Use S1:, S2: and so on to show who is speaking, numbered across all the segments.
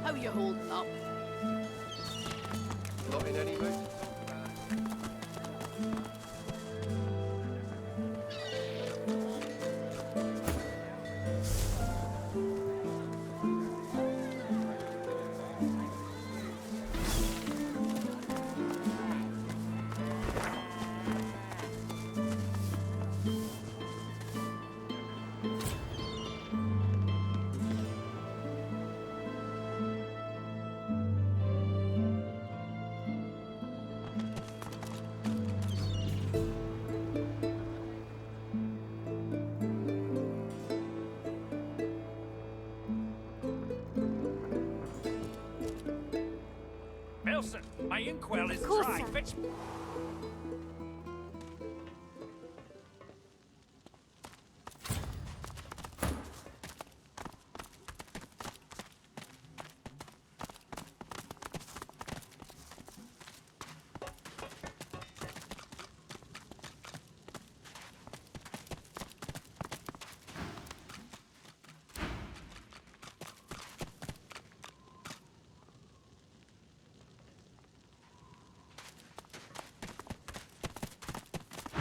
S1: How you holding up?
S2: Not in any mood.
S3: Wilson, my inkwell is
S4: Course,
S3: dry.
S4: sir.
S3: Fetch...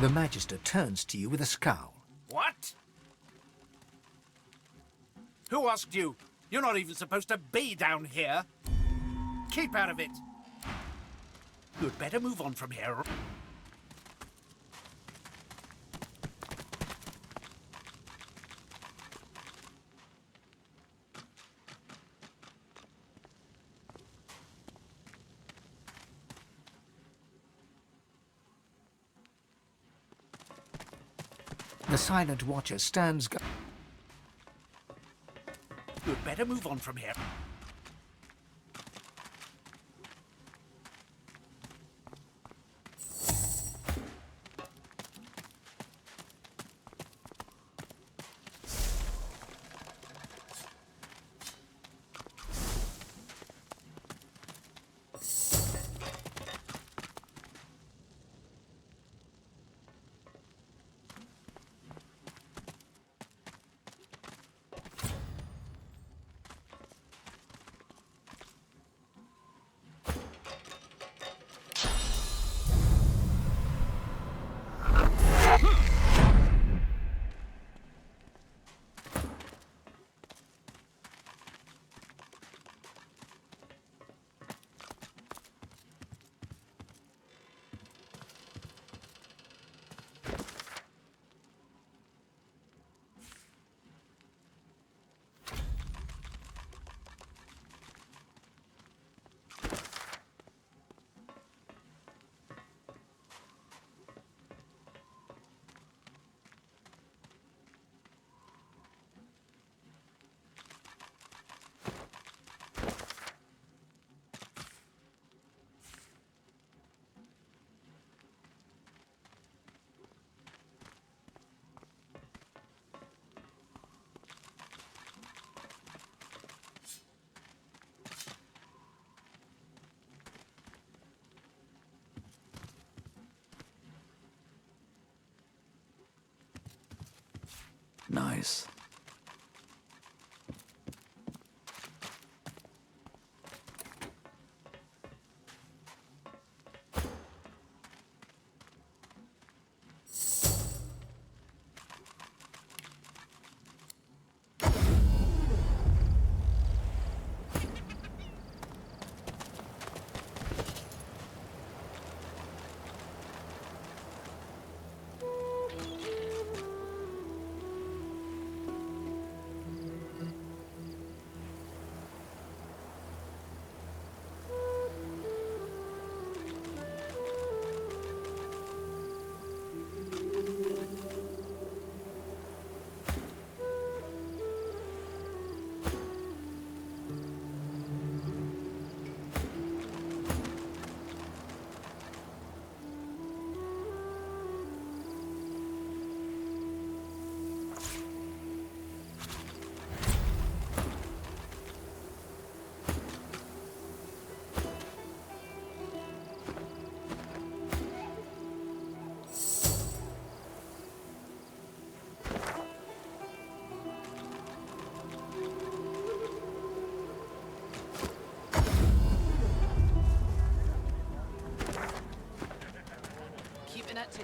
S5: The Magister turns to you with a scowl.
S3: What? Who asked you? You're not even supposed to be down here. Keep out of it. You'd better move on from here.
S5: The Silent Watcher stands
S3: You'd better move on from here.
S5: nice.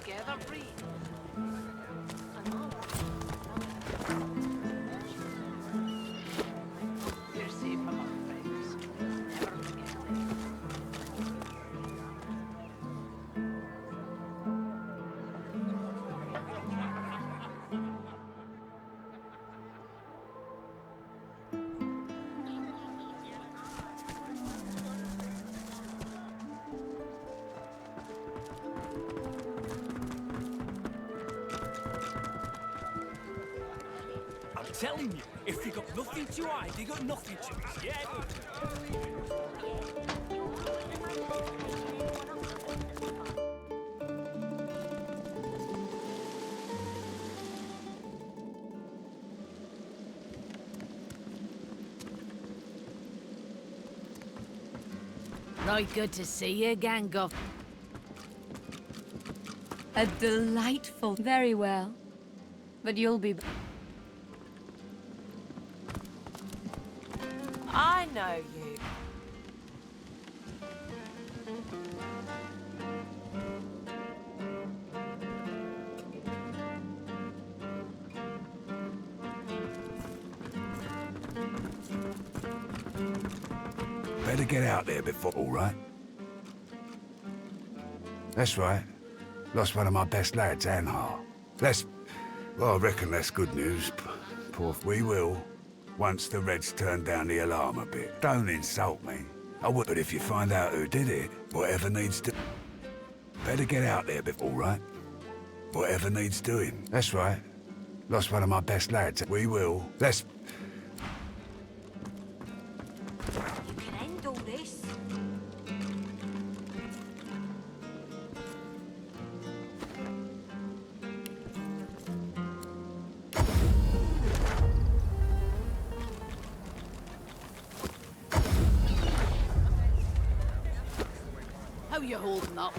S1: together, breathe. You're safe among friends. Never forget them.
S2: I'm telling you, if they got nothing to hide, they got nothing to lose. Yeah.
S1: Right good to see you again, Gov.
S4: A delightful. Very well. But you'll be.
S6: I know you.
S7: Better get out there before, all right? That's right. Lost one of my best lads, Anhar. Well, I reckon that's good news. We will, once the Reds turn down the alarm a bit. Don't insult me. I would, but if you find out who did it, whatever needs to... Better get out there before, all right? Whatever needs doing. That's right. Lost one of my best lads. We will.
S6: You can end all this.
S1: How you holding up?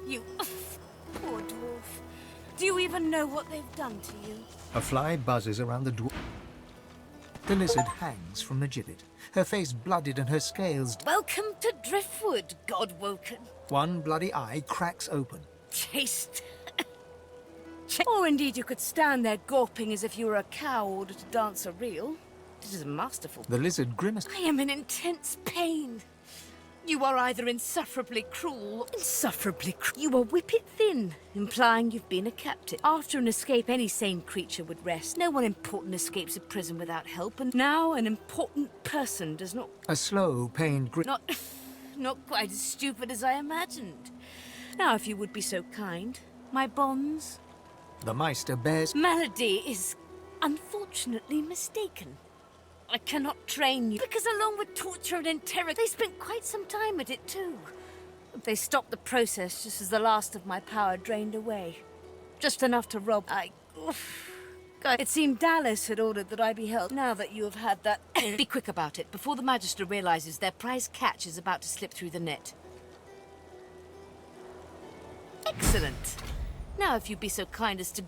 S4: You. Poor dwarf. Do you even know what they've done to you?
S5: A fly buzzes around the dwarf. The lizard hangs from the gibbet, her face blooded and her scales.
S4: Welcome to Driftwood, Godwoken.
S5: One bloody eye cracks open.
S4: Chased. Or indeed you could stand there gawping as if you were a cow ordered to dance a reel. It is masterful.
S5: The lizard grimaces.
S4: I am in intense pain. You are either insufferably cruel, You are whippet thin, implying you've been a captive. After an escape, any sane creature would rest. No one important escapes a prison without help, and now an important person does not...
S5: A slow, pained grin.
S4: Not quite as stupid as I imagined. Now, if you would be so kind, my bonds...
S5: The Meister bears.
S4: Malady is unfortunately mistaken. I cannot train you, because along with torture and interrogation, they spent quite some time at it too. They stopped the process just as the last of my power drained away. Just enough to rob... God, it seemed Dallas had ordered that I be held. Now that you have had that... Be quick about it, before the Magister realizes their prize catch is about to slip through the net. Excellent. Now if you'd be so kind as to...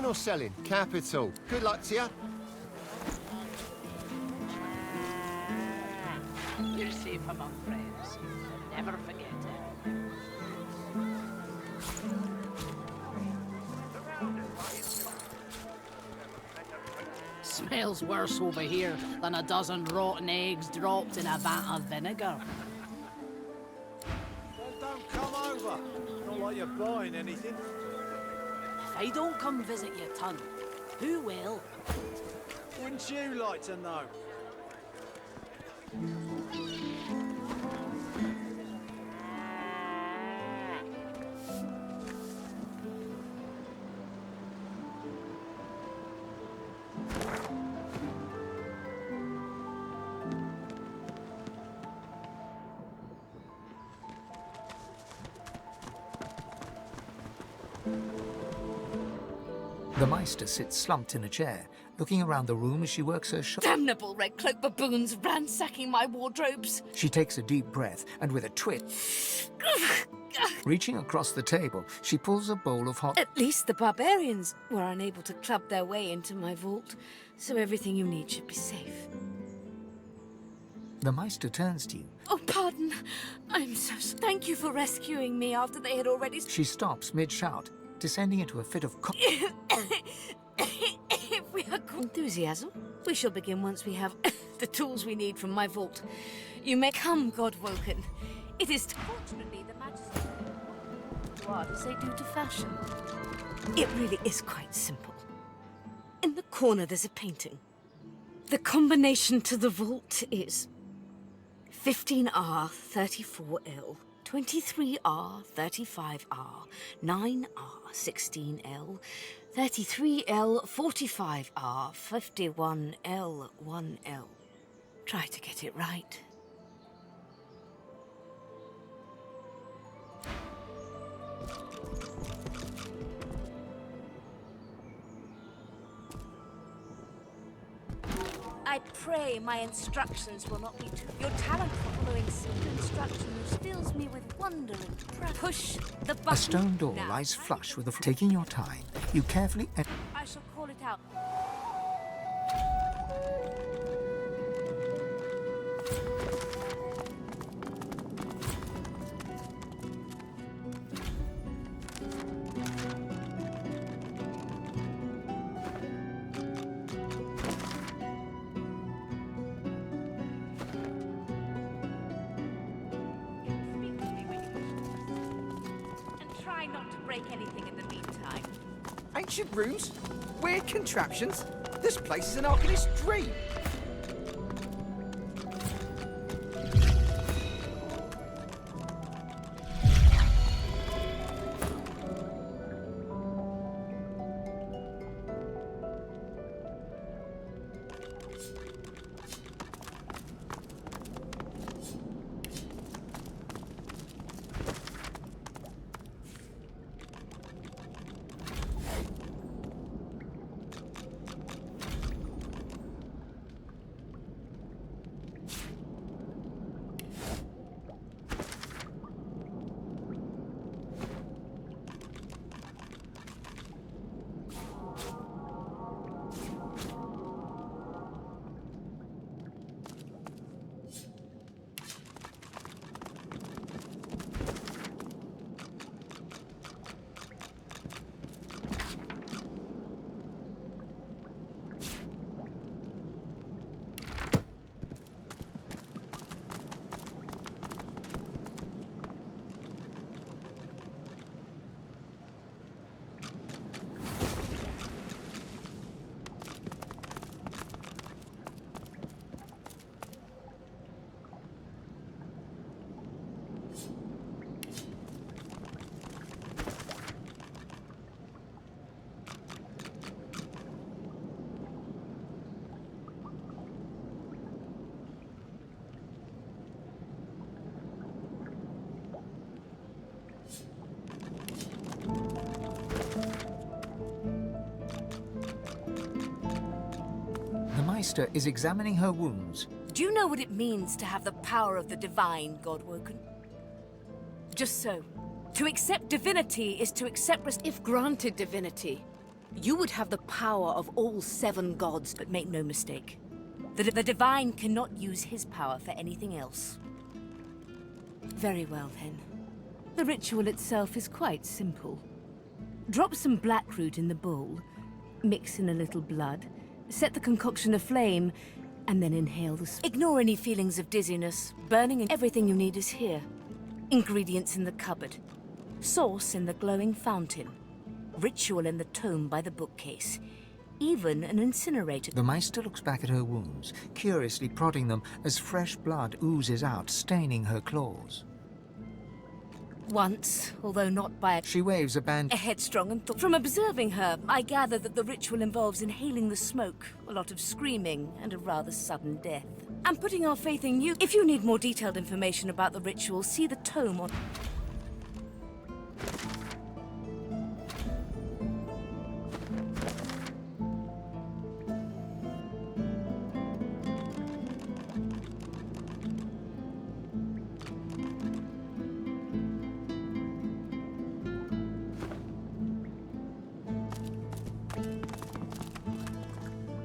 S8: or selling? Capital. Good luck to you.
S1: You're safe among friends. Never forget it. Smells worse over here than a dozen rotten eggs dropped in a vat of vinegar.
S9: Well, don't come over. Not like you're buying anything.
S1: If I don't come visit your ton, who will?
S9: Wouldn't you like to know?
S5: The Meister sits slumped in a chair, looking around the room as she works her
S4: Damnable red cloak baboons ransacking my wardrobes.
S5: She takes a deep breath, and with a twitch, reaching across the table, she pulls a bowl of hot...
S4: At least the barbarians were unable to club their way into my vault, so everything you need should be safe.
S5: The Meister turns to you.
S4: Oh, pardon. I'm so... Thank you for rescuing me after they had already...
S5: She stops mid-shout, descending into a fit of...
S4: If we are enthusiasm, we shall begin once we have the tools we need from my vault. You may come, Godwoken. It is fortunately the Majesty what as they do to fashion. It really is quite simple. In the corner there's a painting. The combination to the vault is 15R 34L, 23R 35R, 9R 16L, 33L 45R, 51L 1L. Try to get it right. I pray my instructions will not be too... Your talent for following simple instructions fills me with wonder and pride. Push the button.
S5: A stone door
S4: now.
S5: lies flush with the... Taking your time, you carefully...
S4: I shall call it out. Try not to break anything in the meantime.
S10: Ancient rooms? Weird contraptions? This place is an alchemist's dream.
S5: The Meister is examining her wounds.
S4: Do you know what it means to have the power of the divine, Godwoken? Just so. To accept divinity is to accept if granted divinity. You would have the power of all 7 gods, but make no mistake. The divine cannot use his power for anything else. Very well, then. The ritual itself is quite simple. Drop some blackroot in the bowl, mix in a little blood, set the concoction aflame, and then inhale the smoke. Ignore any feelings of dizziness, burning, and everything you need is here. Ingredients in the cupboard. Sauce in the glowing fountain. Ritual in the tome by the bookcase. Even an incinerator.
S5: The Meister looks back at her wounds, curiously prodding them as fresh blood oozes out, staining her claws.
S4: Once, although not by
S5: She waves a band.
S4: a headstrong and From observing her, I gather that the ritual involves inhaling the smoke, a lot of screaming, and a rather sudden death. I'm putting our faith in you. If you need more detailed information about the ritual, see the tome on...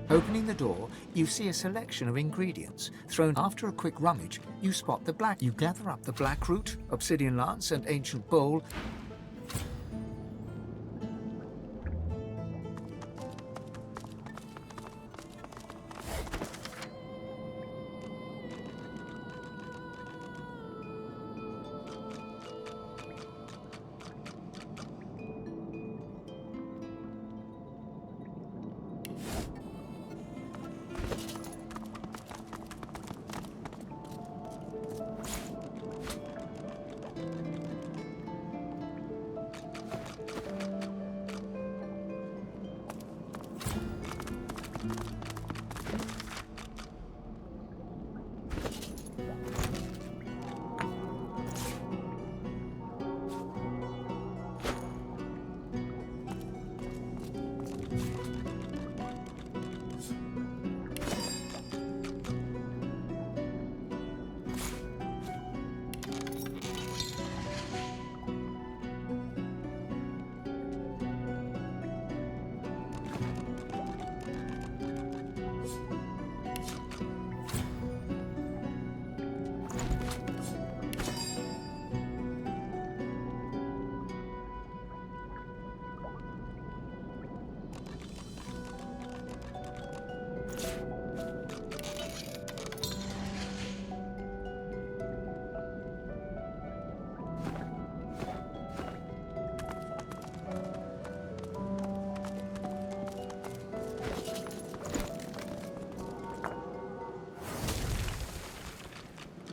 S5: Opening the door, you see a selection of ingredients. Thrown after a quick rummage, you spot the black. You gather up the blackroot, obsidian lance, and ancient bowl.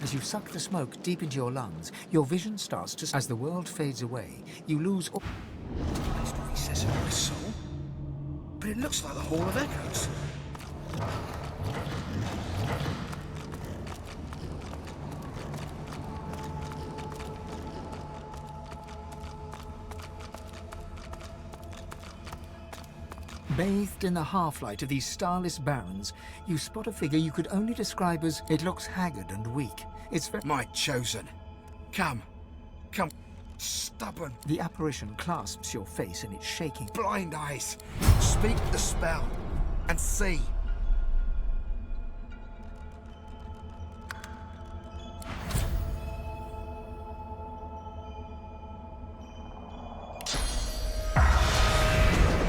S5: As you suck the smoke deep into your lungs, your vision starts to... As the world fades away, you lose all...
S10: It's the recess of my soul. But it looks like the Hall of Echoes.
S5: Bathed in the half-light of these starless barrens, you spot a figure you could only describe as... It looks haggard and weak. It's very...
S10: My chosen. Come. Come. Stubborn.
S5: The apparition clasps your face and it's shaking.
S10: Blind eyes. Speak the spell. And see.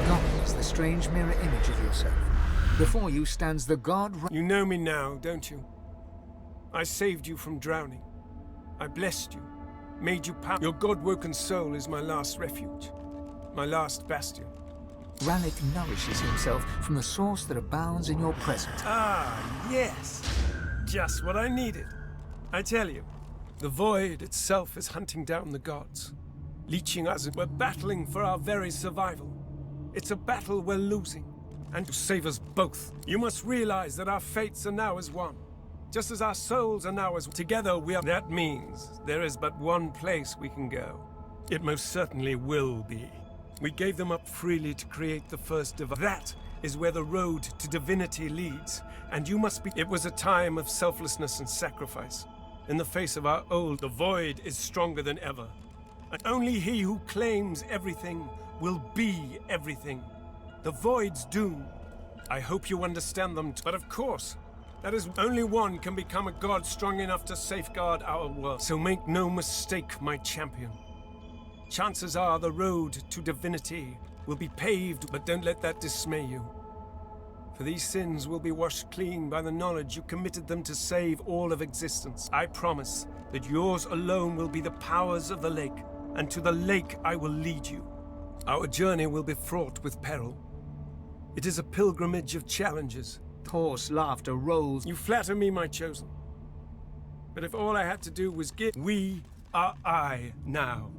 S5: Gone is the strange mirror image of yourself. Before you stands the god...
S2: You know me now, don't you? I saved you from drowning. I blessed you, made you powerful. Your god-woken soul is my last refuge, my last bastion.
S5: Rannick nourishes himself from the source that abounds in your presence.
S2: Ah, yes. Just what I needed. I tell you, the void itself is hunting down the gods, leeching us. We're battling for our very survival. It's a battle we're losing, and to save us both. You must realize that our fates are now as one. Just as our souls are now as together we are. That means there is but one place we can go. It most certainly will be. We gave them up freely to create the first divine. That is where the road to divinity leads, and you must be. It was a time of selflessness and sacrifice. In the face of our old, the void is stronger than ever. And only he who claims everything will be everything. The Void's doom. I hope you understand them, but of course, that is only one can become a god strong enough to safeguard our world. So make no mistake, my champion. Chances are the road to divinity will be paved, but don't let that dismay you. For these sins will be washed clean by the knowledge you committed them to save all of existence. I promise that yours alone will be the powers of the lake, and to the lake I will lead you. Our journey will be fraught with peril. It is a pilgrimage of challenges.
S5: Hoarse laughter rolls.
S2: You flatter me, my chosen. But if all I had to do was give, we are I now.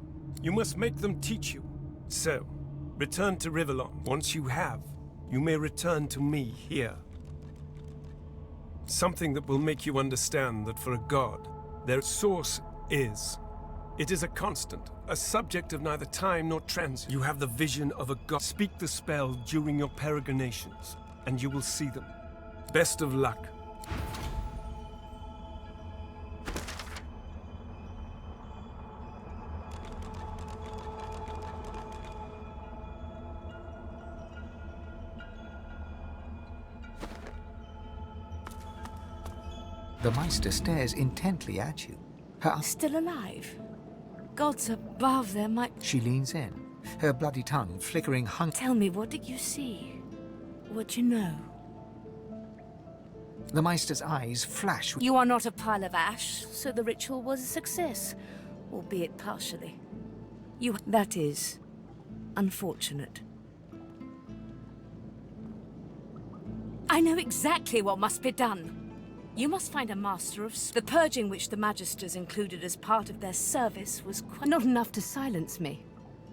S2: You must make them teach you. So, return to Rivellon. Once you have, you may return to me here. Something that will make you understand that for a god, their source is. It is a constant, a subject of neither time nor transit. You have the vision of a god. Speak the spell during your peregrinations, and you will see them. Best of luck.
S5: The Meister stares intently at you. Her
S4: Still alive? Gods above, there might...
S5: She leans in, her bloody tongue flickering
S4: Tell me, what did you see? What you know?
S5: The Meister's eyes flash.
S4: You are not a pile of ash, so the ritual was a success, albeit partially. That is unfortunate. I know exactly what must be done. You must find a master of... The purging which the Magisters included as part of their service was not enough to silence me,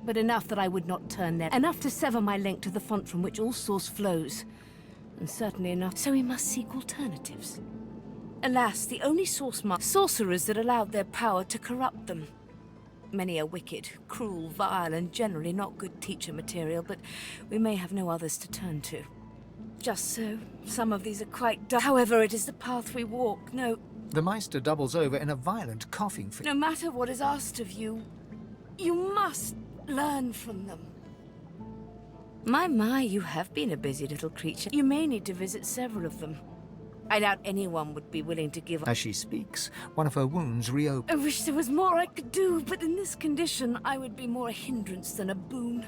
S4: but enough that I would not turn there. Enough to sever my link to the font from which all source flows. And certainly enough, so we must seek alternatives. Alas, the only sorcerers that allowed their power to corrupt them. Many are wicked, cruel, vile, and generally not good teacher material, but we may have no others to turn to. Just so, some of these are quite dark. However, it is the path we walk. No.
S5: The Meister doubles over in a violent coughing fit.
S4: No matter what is asked of you, you must learn from them. My, you have been a busy little creature. You may need to visit several of them. I doubt anyone would be willing to give up.
S5: As she speaks, one of her wounds reopens.
S4: I wish there was more I could do, but in this condition, I would be more a hindrance than a boon.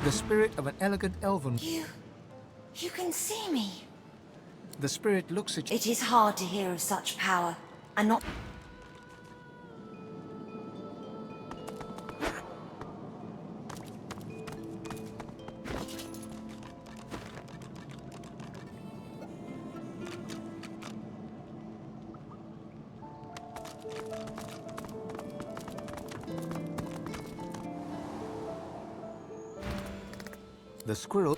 S5: The spirit of an elegant elven...
S6: You can see me.
S5: The spirit looks at you.
S6: It is hard to hear of such power, and not...
S5: The squirrel...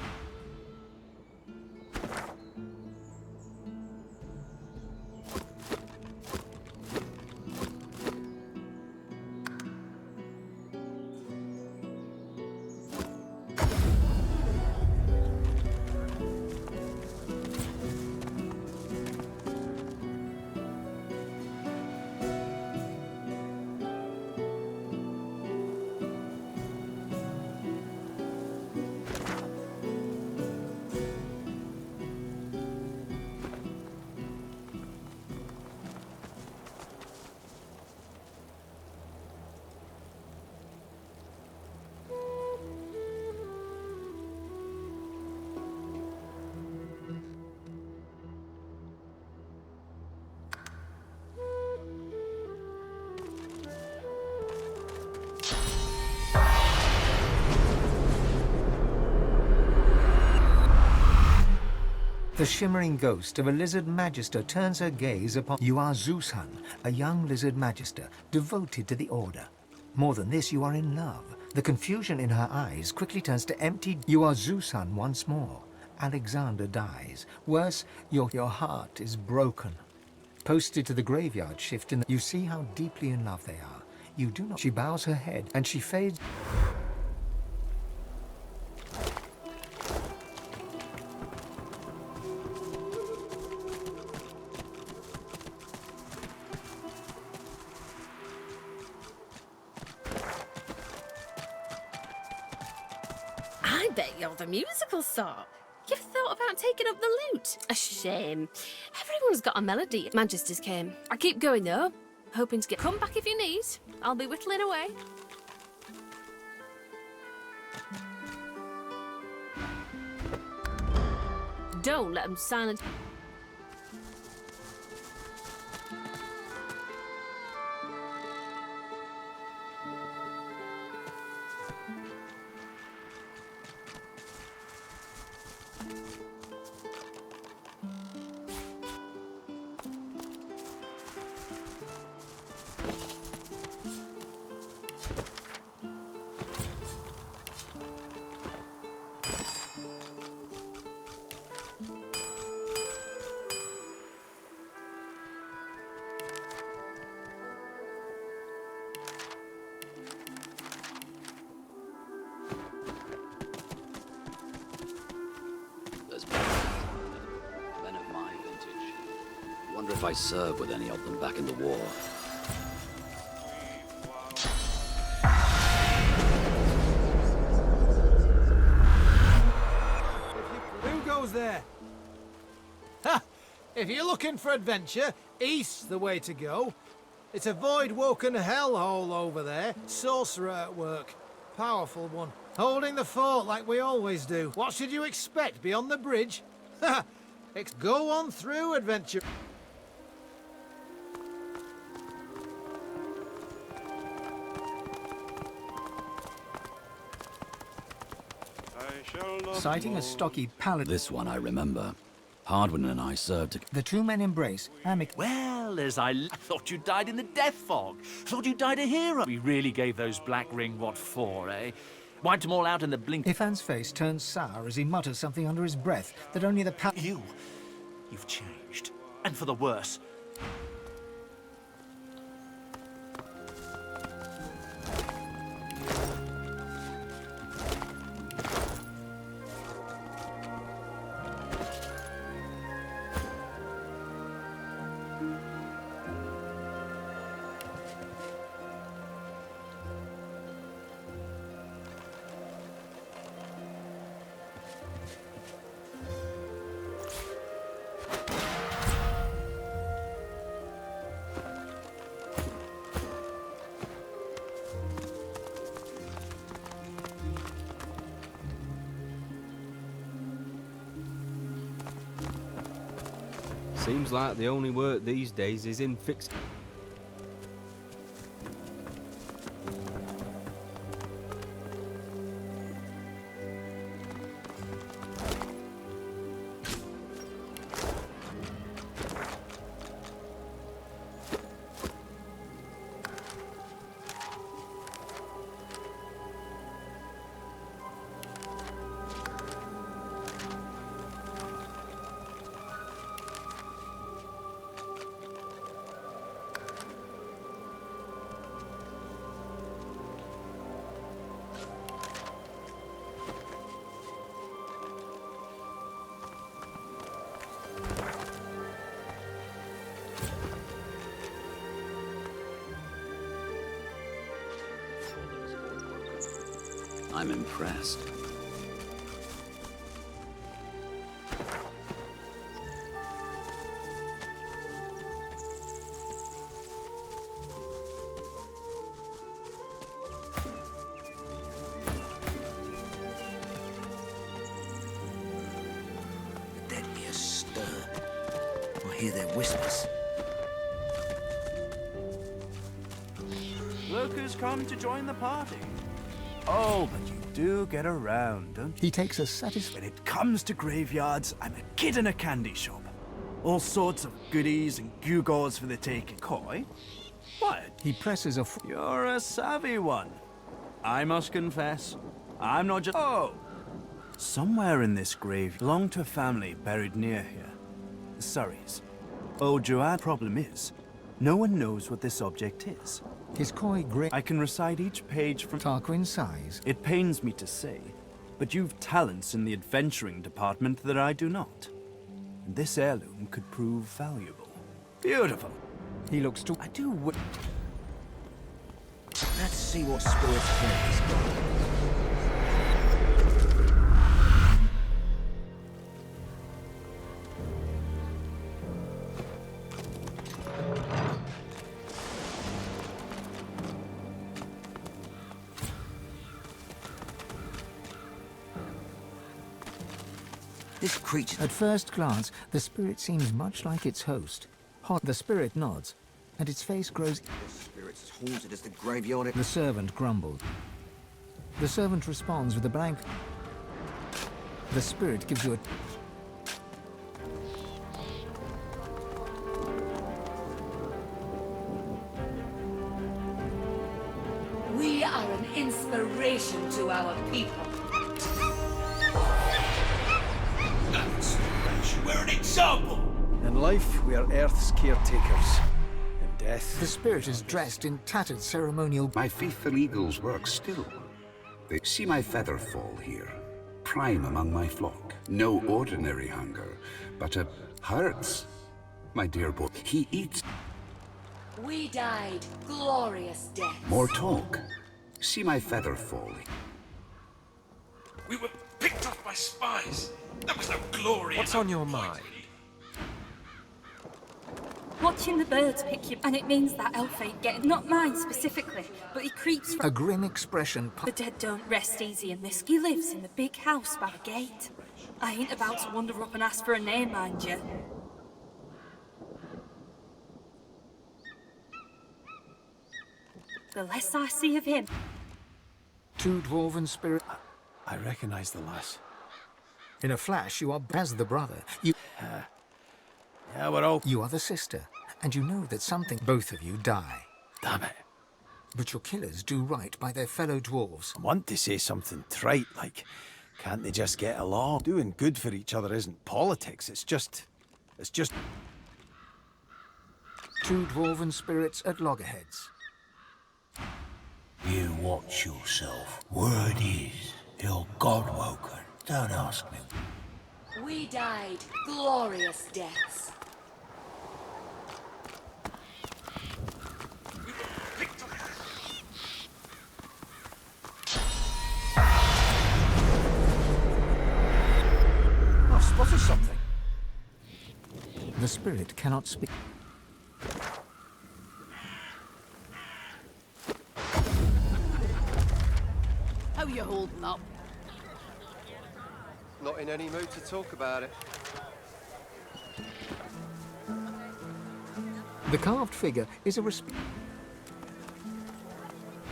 S5: The shimmering ghost of a lizard magister turns her gaze upon... You are Zeus-Han, a young lizard magister, devoted to the Order. More than this, you are in love. The confusion in her eyes quickly turns to empty... You are Zeus-Han once more. Alexander dies. Worse, your heart is broken. posted to the graveyard shift in the... You see how deeply in love they are. You do not... She bows her head and she fades...
S11: I bet you're the musical sort. You've thought about taking up the lute. A shame. Everyone's got a melody. Manchester's came. I keep going though, hoping to get... Come back if you need. I'll be whittling away. Don't let them silence...
S12: Men of my vintage. Wonder if I served with any of them back in the war.
S9: Who goes there? Ha! If you're looking for adventure, east's the way to go. It's a void-woken hellhole over there. Sorcerer at work. Powerful one. Holding the fort like we always do. What should you expect beyond the bridge? Ha! Go on through, adventure.
S5: Citing a stocky paladin...
S12: This one I remember. Hardwin and I served...
S5: The two men embrace,
S13: Well, as I thought you died in the death fog. Thought you died a hero. We really gave those Black Ring what for, eh? Wiped them all out in the blink.
S5: Ifan's face turns sour as he mutters something under his breath that only the
S13: You've changed. And for the worse.
S14: Seems like the only work these days is in fixing.
S12: I'm impressed.
S10: The dead hear stir. I hear their whispers.
S15: Look who's come to join the party. Oh, but you do get around, don't you?
S5: He takes a satisfied...
S15: When it comes to graveyards, I'm a kid in a candy shop. All sorts of goodies and gewgaws for the taking. Coy? What?
S5: He presses a...
S15: You're a savvy one. I must confess, I'm not just... Oh! Somewhere in this grave belonged to a family buried near here. The Surreys. Oh, Joanne, problem is, no one knows what this object is.
S5: His coy grin.
S15: I can recite each page from
S5: Tarquin sighs.
S15: It pains me to say, but you've talents in the adventuring department that I do not. And this heirloom could prove valuable. Beautiful.
S5: He looks to...
S15: I do
S5: Let's see what spirit's has got.
S16: This creature...
S5: At first glance, the spirit seems much like its host. The spirit nods, and its face grows...
S16: The spirit's as haunted as the graveyard...
S5: The servant grumbles. The servant responds with a blank... The spirit gives you a...
S6: We are an inspiration to our people.
S17: We're an example!
S2: In life, we are Earth's caretakers. In death...
S5: The spirit is dressed in tattered ceremonial...
S7: My faithful eagles work still. They see my feather fall here, prime among my flock. No ordinary hunger, but a hurts. My dear boy, he eats.
S6: We died glorious deaths.
S7: More talk. See my feather fall.
S17: We were picked up by spies. That was no glory.
S2: What's on your mind?
S18: Watching the birds pick you, and it means that elf ain't getting... Not mine specifically, but he creeps from...
S5: A grim expression...
S18: The dead don't rest easy in this. He lives in the big house by the gate. I ain't about to wander up and ask for a name, mind you. The less I see of him...
S5: Two dwarven spirit...
S2: I recognize the lass.
S5: In a flash, you are as the brother. You...
S2: Yeah, we're all...
S5: You are the sister, and you know that something... Both of you die.
S2: Damn it.
S5: But your killers do right by their fellow dwarves.
S2: I want to say something trite, like, can't they just get along? Doing good for each other isn't politics, it's just...
S5: Two dwarven spirits at loggerheads.
S17: You watch yourself. Word is, you're God-woken. Don't ask me.
S6: We died glorious deaths.
S2: I've spotted something.
S5: The spirit cannot speak.
S1: How you holding up?
S8: Not in any mood to talk about it.
S5: The carved figure is a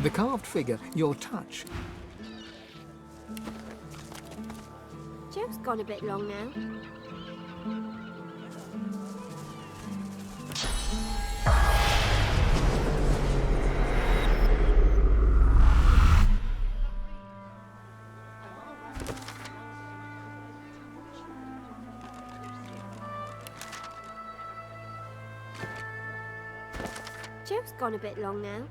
S5: The carved figure, your touch.
S19: Joe's gone a bit long now. Joe's gone a bit long now.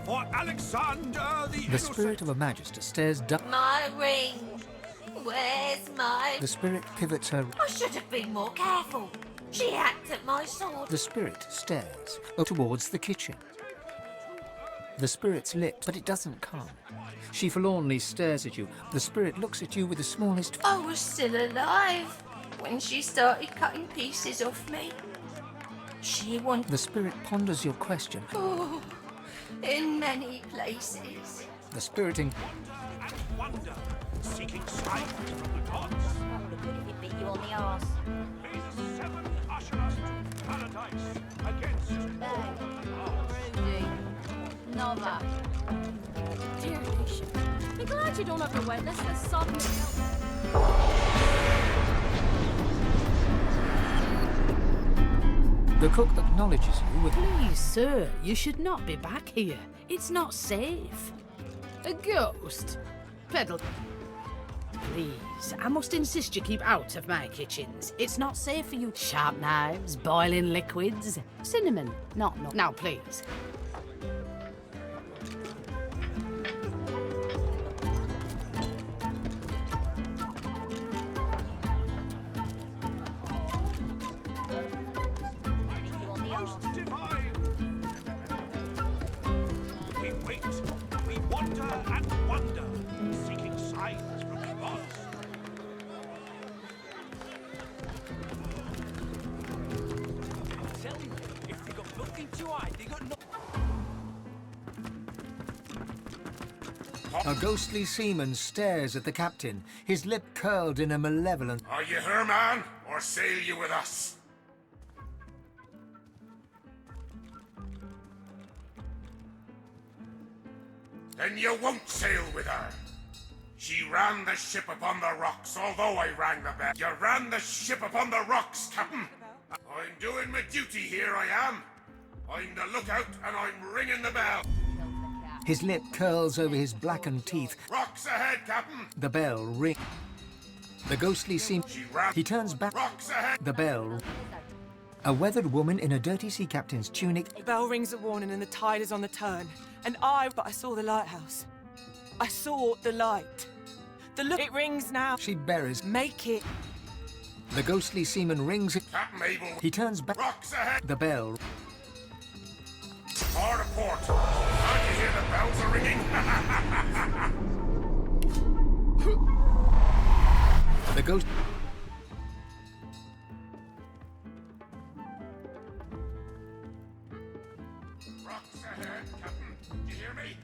S17: For Alexander
S5: The spirit of a magister stares down.
S6: My ring. Where's my...
S5: The spirit pivots her.
S6: I should have been more careful. She hacked at my sword.
S5: The spirit stares towards the kitchen. The spirit's lit, but it doesn't come. She forlornly stares at you. The spirit looks at you with the smallest...
S6: I was still alive when she started cutting pieces off me. She wanted...
S5: The spirit ponders your question.
S6: Oh, in many places.
S5: The spirit in...
S17: wonder, seeking signs from the gods.
S6: Look good if it beat you on the arse.
S17: Phase 7 usher us to paradise against
S1: Rudy. Nova.
S11: Dear nation, be glad you don't have to witness this sudden...
S5: The cook acknowledges you with...
S1: Please, sir, you should not be back here. It's not safe. A ghost? Peddle. Please, I must insist you keep out of my kitchens. It's not safe for you. Sharp knives, boiling liquids, cinnamon. No. Now, please.
S3: We wait, we wander and wonder, seeking signs from the gods. Tell me, if they got nothing to hide, they got no...
S5: A ghostly seaman stares at the captain, his lip curled in a malevolent...
S20: Are you her man, or sail you with us? Then you won't sail with her. She ran the ship upon the rocks, although I rang the bell. You ran the ship upon the rocks, Captain. I'm doing my duty here, I am. I'm the lookout, and I'm ringing the bell.
S5: His lip curls over his blackened teeth.
S20: Rocks ahead, Captain.
S5: The bell rings. The ghostly seaman... He turns back.
S20: Rocks ahead.
S5: The bell... A weathered woman in a dirty sea captain's tunic...
S21: The bell rings a warning and the tide is on the turn. And but I saw the lighthouse. I saw the light. It rings now.
S5: She buries...
S21: Make it.
S5: The ghostly seaman rings it.
S20: Captain Abel.
S5: He turns back.
S20: Rocks ahead.
S5: The bell...
S20: Hard to port. Can't you hear the bells are ringing?
S5: The ghost...
S20: Rocks ahead, Captain. Do you hear me?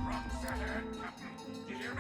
S20: Rocks ahead, Captain. Do you hear me?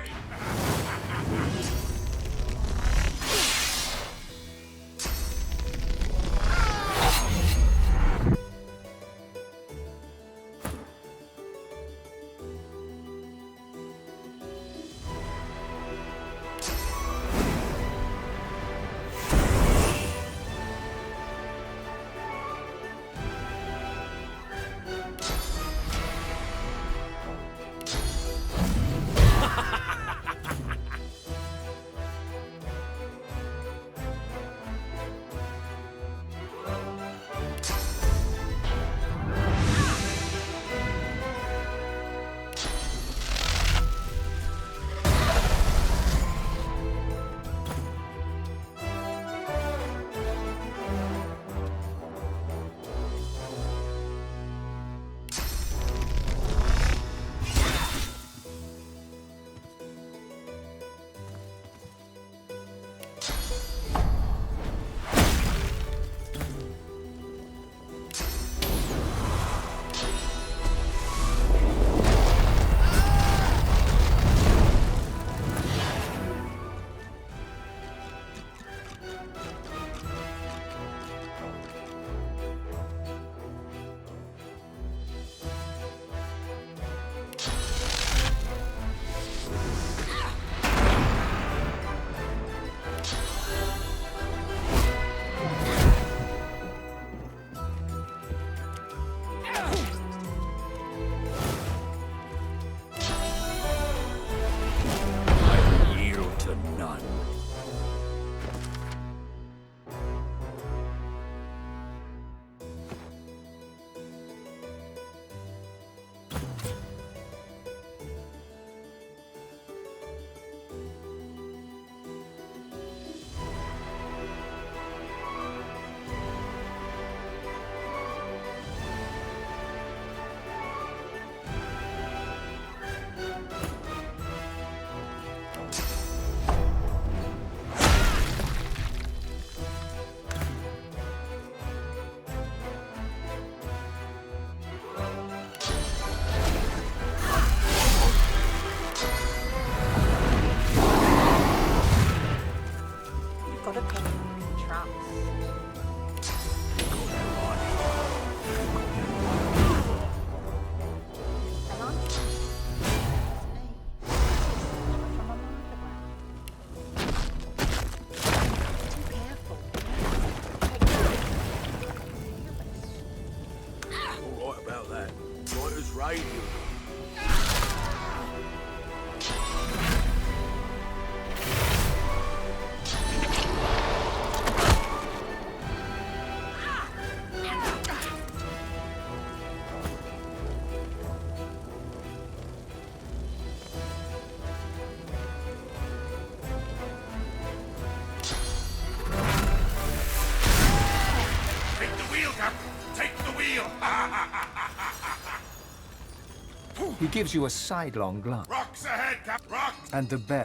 S5: He gives you a sidelong glance.
S20: Rocks ahead, Cap. Rocks!
S5: And the bell.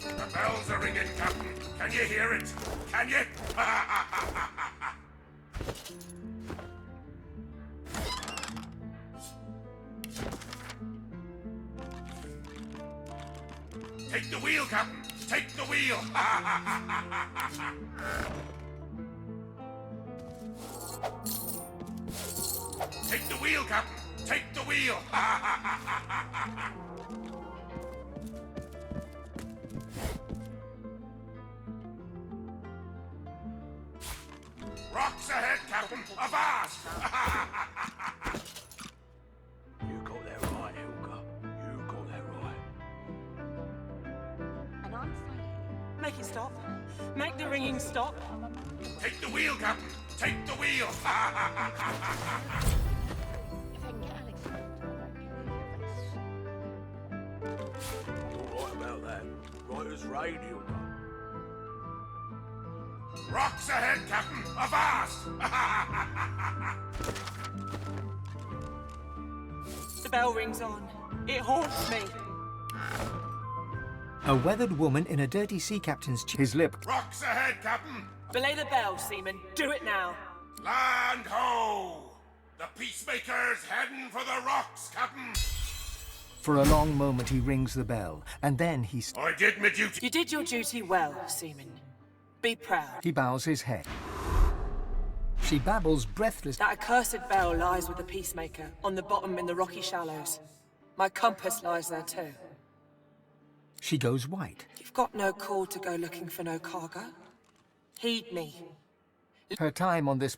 S20: The bells are ringing, Captain. Can you hear it? Can you? Take the wheel, Captain. Take the wheel. Take the wheel, Captain. Take the wheel. Rocks ahead, Captain. Avast!
S17: You got that right, Hilka. You got that right.
S21: And I'm saying, make it stop. Make the ringing stop.
S20: Take the wheel, Captain. Take the wheel.
S17: You're right about that. Right as rain, Hilka.
S20: Rocks ahead, Captain. Avast!
S21: The bell rings on. It haunts me.
S5: A weathered woman in a dirty sea captain's his lip.
S20: Rocks ahead, Captain.
S21: Belay the bell, seaman. Do it now.
S20: Land ho! The peacemaker's heading for the rocks, Captain.
S5: For a long moment he rings the bell, and then he...
S20: I did my duty.
S21: You did your duty well, seaman. Be proud.
S5: He bows his head. She babbles breathless.
S21: That accursed bell lies with the peacemaker, on the bottom in the rocky shallows. My compass lies there too.
S5: She goes white.
S21: You've got no call to go looking for no cargo. Heed me.
S5: Her time on this...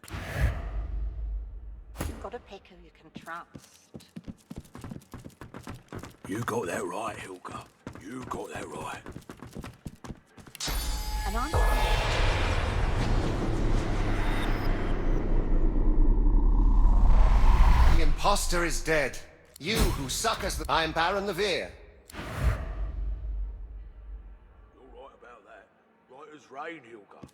S4: You've got to pick who you can trust.
S17: You got that right, Hilka. You got that right.
S4: And I'm...
S8: The imposter is dead. You who suck as the... I'm Baron Levere.
S17: You're right about that. Right as rain, Hilka.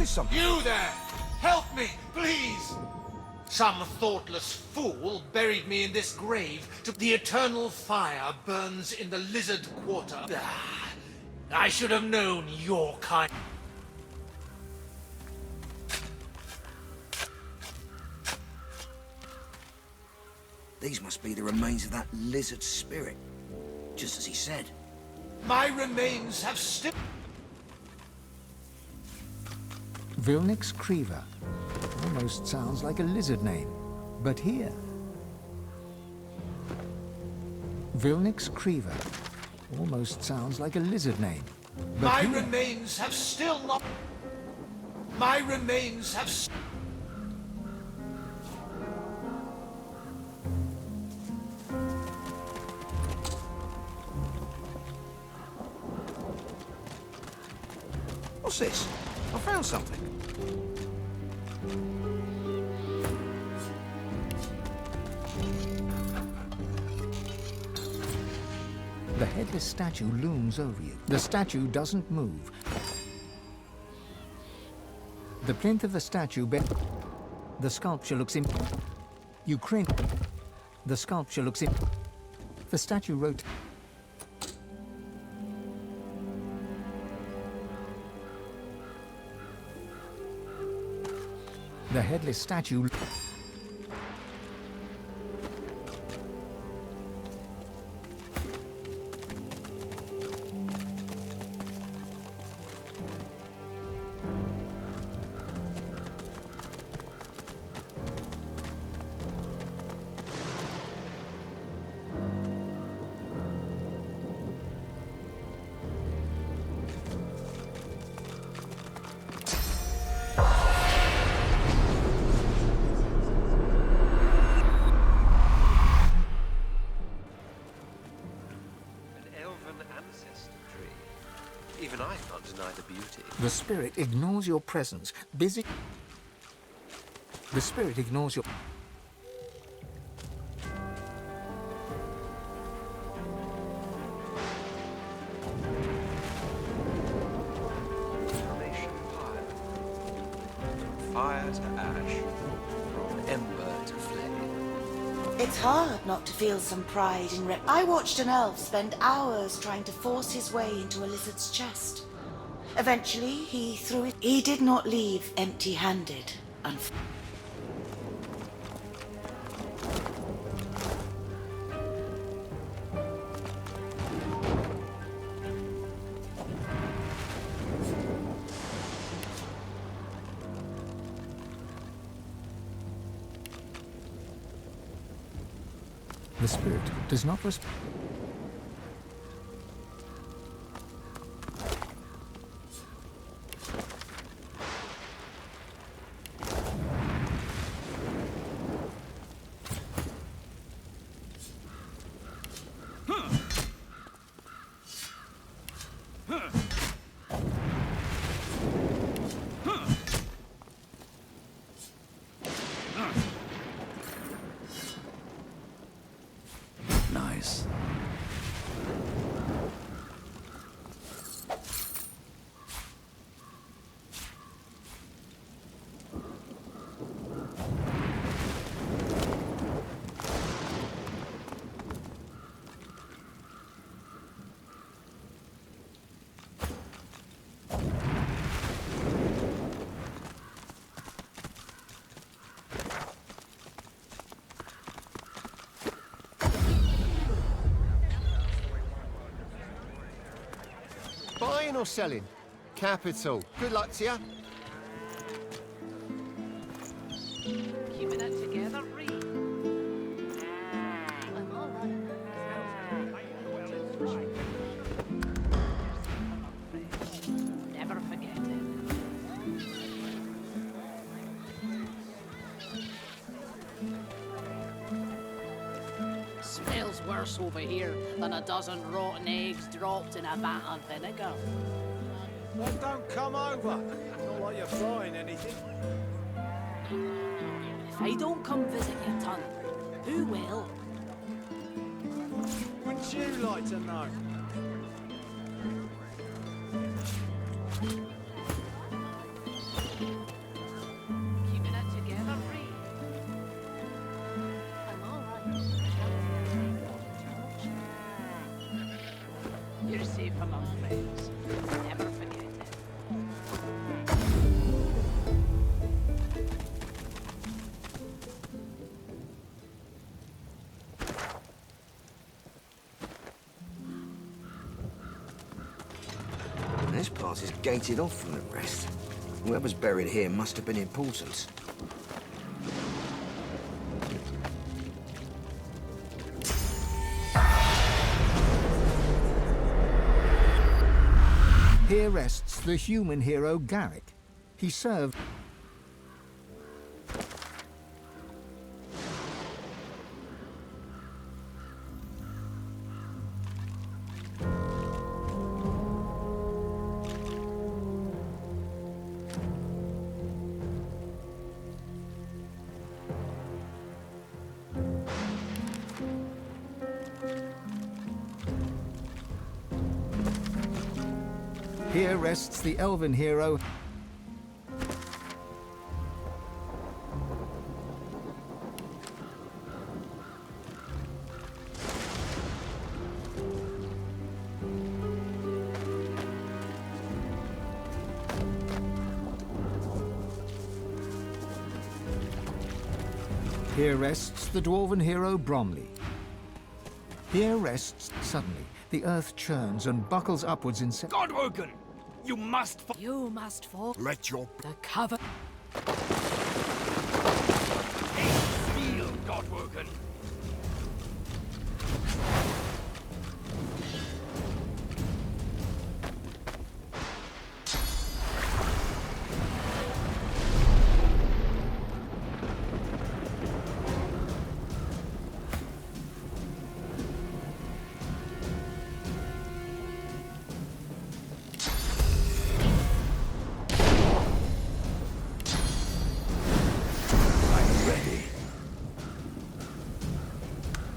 S9: Something.
S22: You there! Help me, please! Some thoughtless fool buried me in this grave. The eternal fire burns in the lizard quarter. I should have known your kind.
S16: These must be the remains of that lizard spirit. Just as he said.
S22: My remains have still...
S5: Vilnix Creever. Almost sounds like a lizard name. But here... Vilnix Creever. Almost sounds like a lizard name. But
S22: My
S5: here...
S22: remains have still not... My remains have...
S16: What's this? I found something.
S5: The headless statue looms over you. The statue doesn't move. The plinth of the statue The sculpture looks in. You cringe. The sculpture looks in. The statue wrote. The headless statue. The spirit ignores your presence, busy... The spirit ignores your...
S13: From fire to ash, from ember to flame.
S14: It's hard not to feel some pride in I watched an elf spend hours trying to force his way into a lizard's chest. Eventually, he threw it. He did not leave empty-handed.
S5: The spirit does not respond.
S13: Nice.
S8: Buying or selling? Capital. Good luck to you.
S1: Keeping it together, Reed. Never forget it. Smells worse over here than a dozen rotten eggs dropped in a vat of vinegar.
S9: Well, don't come over. Not like you're frying anything.
S1: If I don't come visit your ton, who will?
S9: Wouldn't you like to know?
S1: Keeping it together, Reed. I'm all right. You're safe among friends. Never forget it.
S16: This part is gated off from the rest. Whoever's buried here must have been important.
S5: Here rests the human hero Garrick. He served... Here rests the elven hero. Here rests the dwarven hero Bromley. Here rests suddenly. The earth churns and buckles upwards in...
S15: Godwoken! You must fall.
S1: You must fall.
S13: Let your
S1: The cover.
S15: Feel, Godwoken!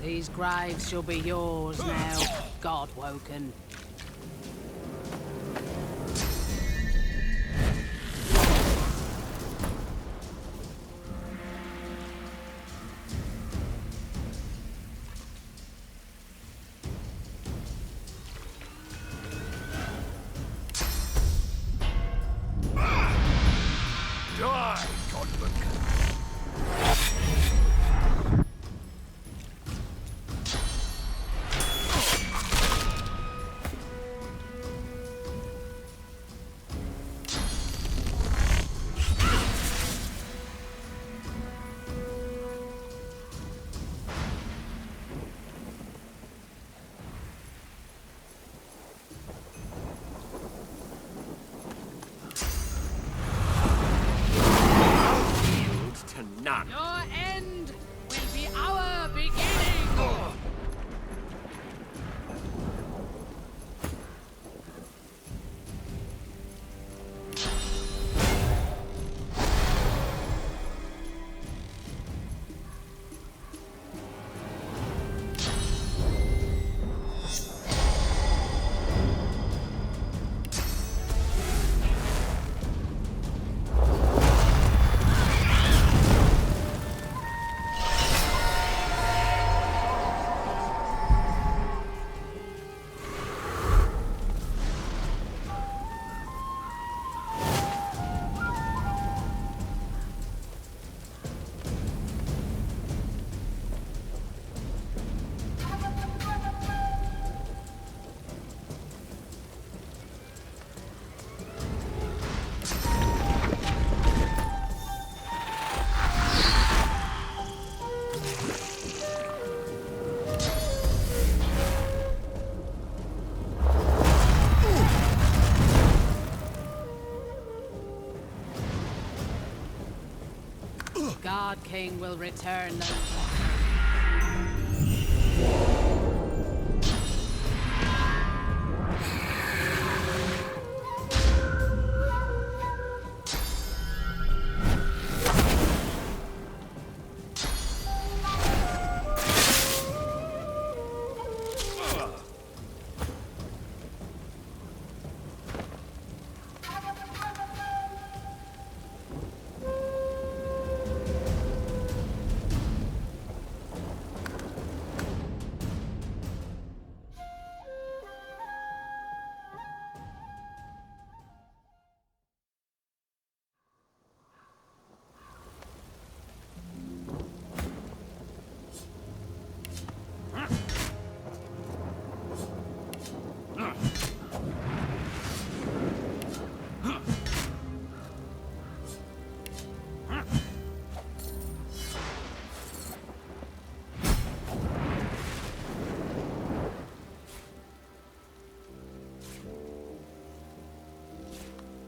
S1: These graves shall be yours now, God-woken.
S20: Die, God-woken. None.
S1: Your end will be our beginning! God King will return them.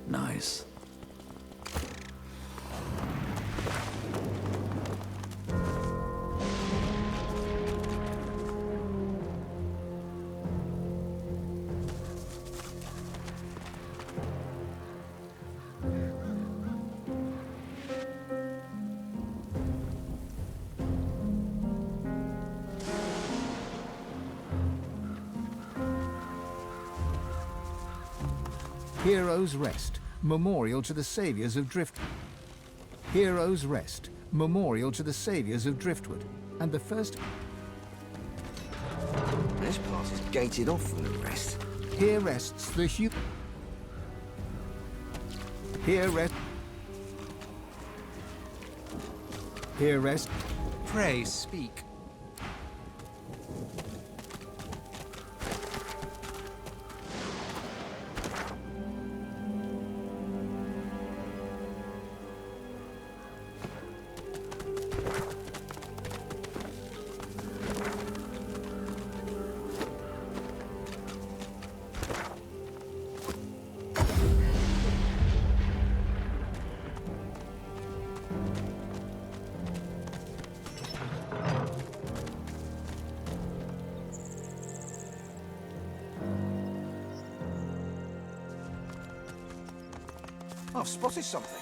S13: Nice.
S5: Heroes Rest, memorial to the saviors of Driftwood. Heroes Rest, memorial to the saviors of Driftwood, and the first...
S16: This part is gated off from the rest.
S5: Here rests the Here rest... Here rest...
S13: Pray, speak.
S16: I've spotted something.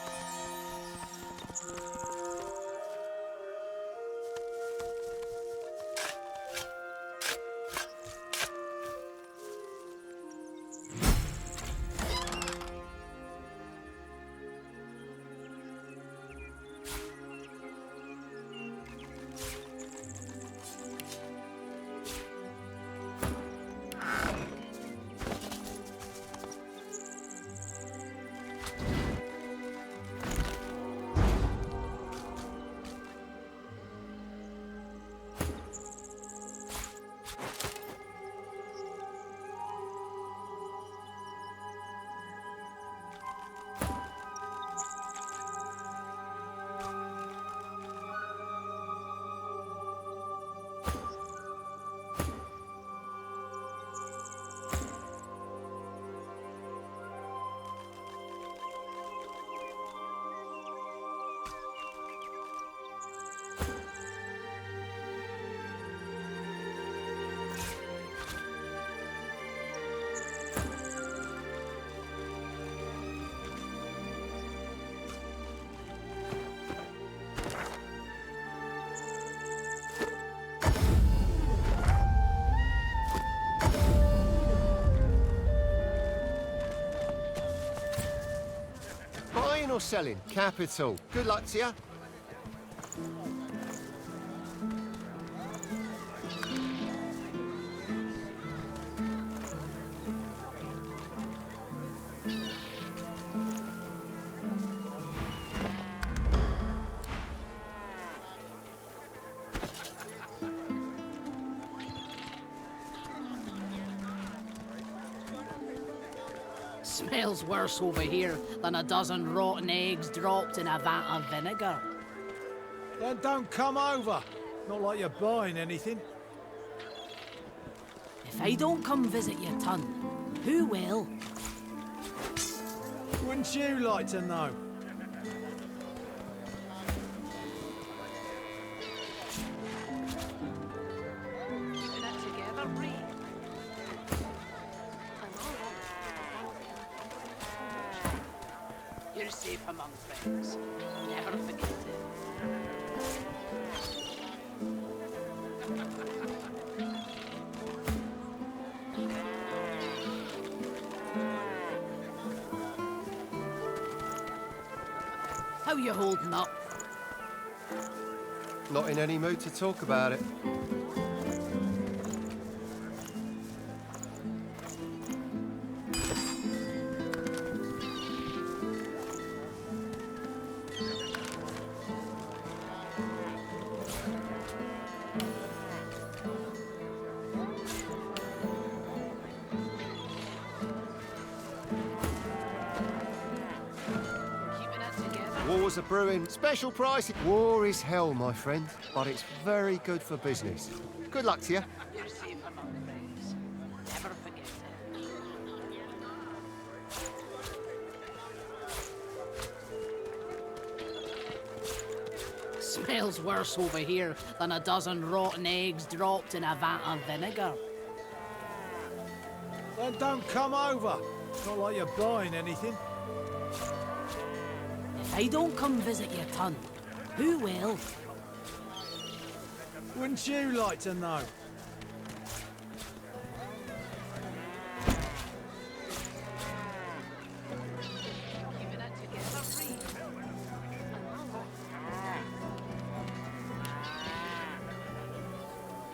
S8: or selling? Capital. Good luck to you.
S1: Smells worse over here than a dozen rotten eggs dropped in a vat of vinegar.
S9: Then don't come over. Not like you're buying anything.
S1: If I don't come visit your ton, who will?
S9: Wouldn't you like to know?
S1: You're safe among friends. Never forget it. How you holding up?
S8: Not in any mood to talk about it. Wars are brewing. Special price. War is hell, my friend, but it's very good for business. Good luck to you.
S1: You're safe among friends. Never forget it. Smells worse over here than a dozen rotten eggs dropped in a vat of vinegar.
S9: Then don't come over. Not like you're buying anything.
S1: If I don't come visit your ton, who will?
S9: Wouldn't you like to know?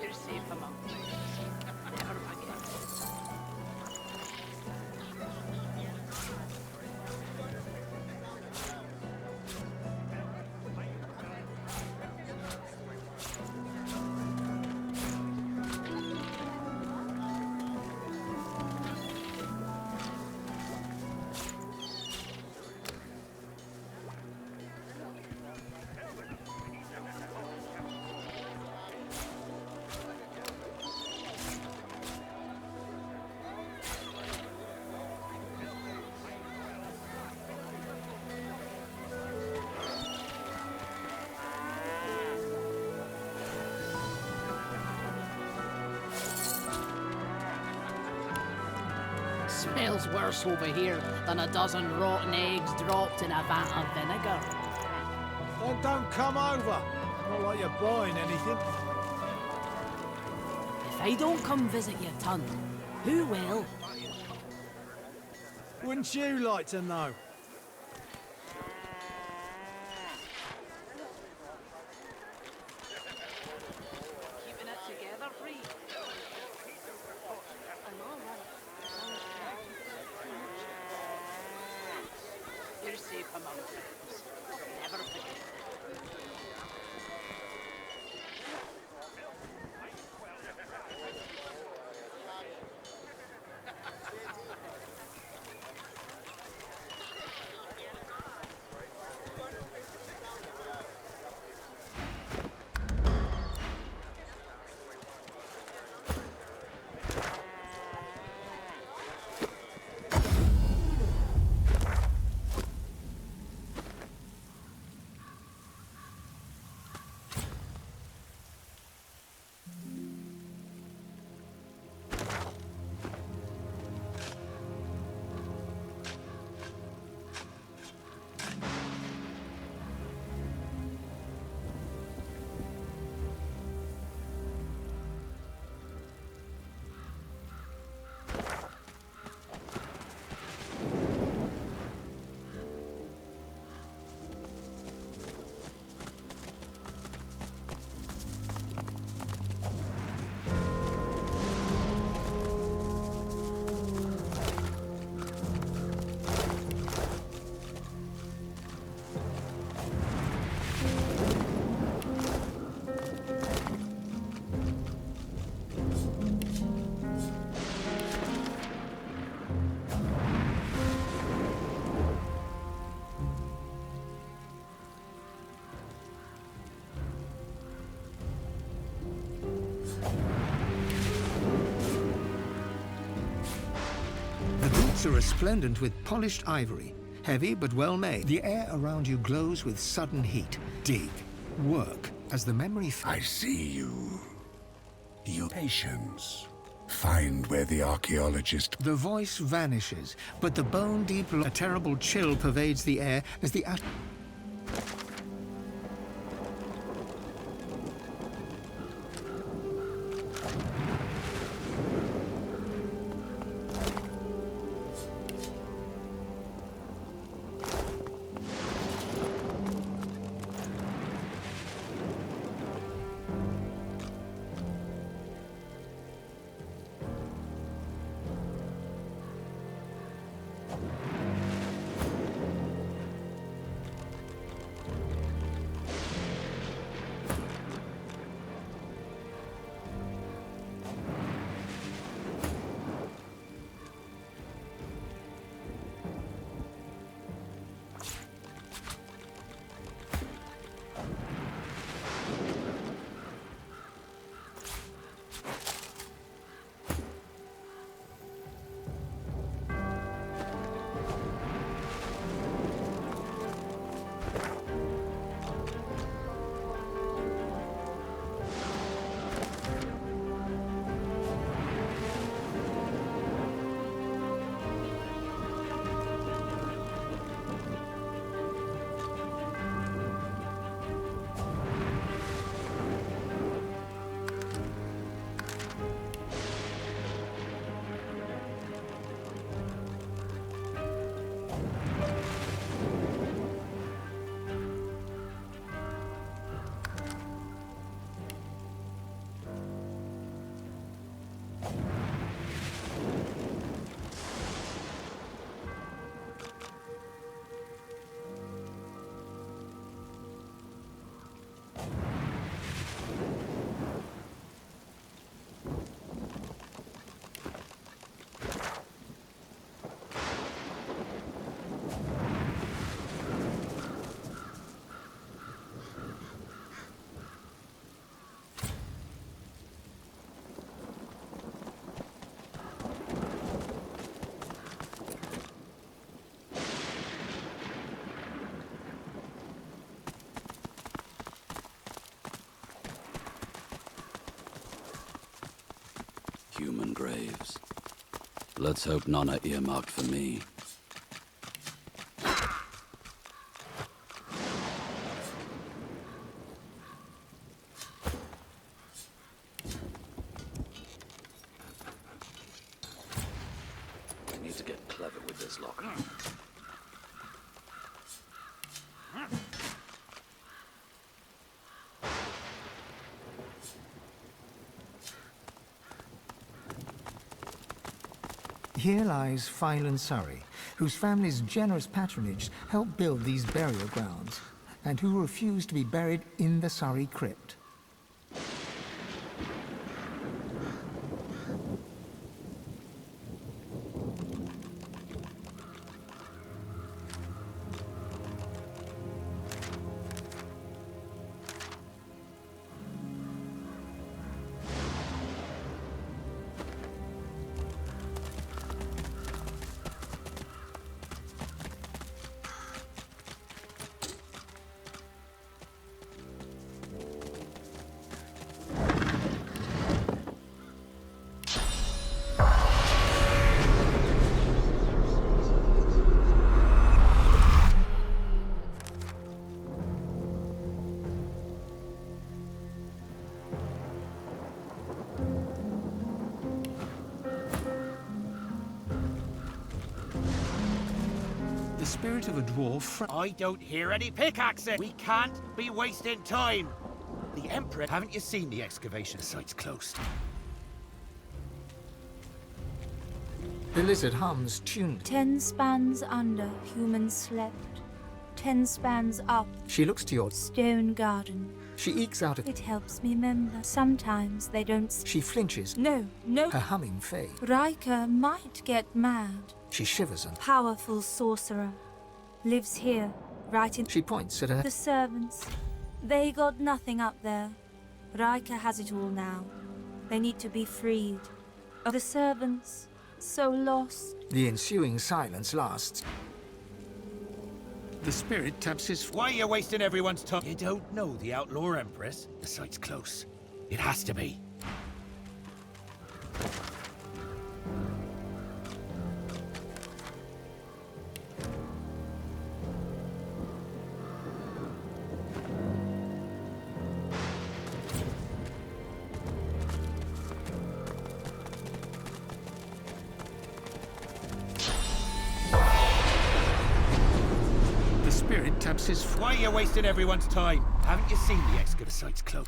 S1: You're safe among friends. Never forget it. Smells worse over here than a dozen rotten eggs dropped in a vat of vinegar.
S9: Then don't come over. Not like you're buying anything.
S1: If I don't come visit your ton, who will?
S9: Wouldn't you like to know?
S1: Keeping it together, free. You're safe among friends. Never forget it.
S5: walls are resplendent with polished ivory, heavy but well made. The air around you glows with sudden heat. Dig, work, as the memory...
S7: I see you. Your patience. Find where the archaeologist...
S5: The voice vanishes, but the bone-deep... A terrible chill pervades the air as the...
S10: Human graves. Let's hope none are earmarked for me. I need to get clever with this lock.
S5: Here lies Phylan Surrey, whose family's generous patronage helped build these burial grounds, and who refused to be buried in the Surrey crypt. The spirit of a dwarf...
S12: I don't hear any pickaxes. We can't be wasting time. The Emperor... Haven't you seen the excavation? The site's closed.
S5: The lizard hums tuned.
S23: 10 spans under, humans slept. 10 spans up.
S5: She looks to your...
S23: Stone garden.
S5: She ekes out a...
S23: It helps me remember. Sometimes they don't...
S5: She flinches.
S23: No.
S5: Her humming fades.
S23: Riker might get mad.
S5: She shivers and...
S23: Powerful sorcerer. Lives here, right in...
S5: She points at her...
S23: The servants. They got nothing up there. Riker has it all now. They need to be freed. The servants, so lost.
S5: The ensuing silence lasts.
S3: The spirit taps his...
S12: Why are you wasting everyone's time? You don't know the Outlaw Empress? The site's close. It has to be.
S3: Spirit taps his...
S12: Why are you wasting everyone's time? Haven't you seen the excavator site's close?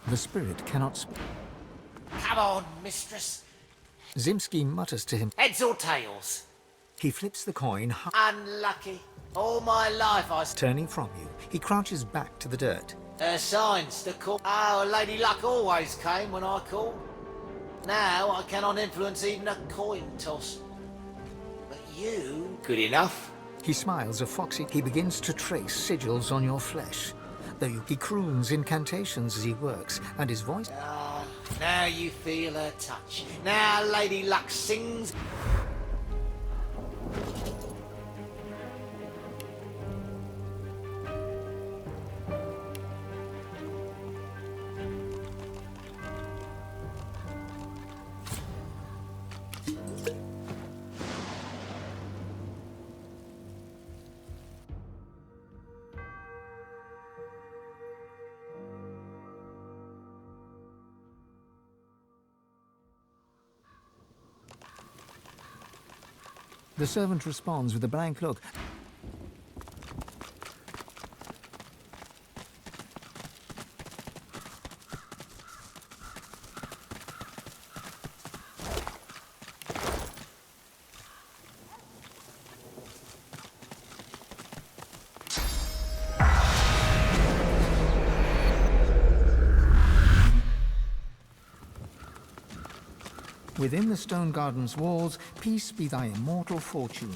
S5: The spirit cannot speak.
S22: Come on, mistress.
S5: Zimski mutters to him.
S22: Heads or tails?
S5: He flips the coin,
S22: Unlucky. All my life I...
S5: turning from you. He crouches back to the dirt.
S22: Signs to call. Oh, Lady Luck always came when I called. Now I cannot influence even a coin toss. But you... Good enough.
S5: He smiles a foxy. He begins to trace sigils on your flesh. He croons incantations as he works, and his voice...
S22: Ah, now you feel her touch. Now Lady Luck sings...
S5: The servant responds with a blank look. Within the stone garden's walls, peace be thy immortal fortune.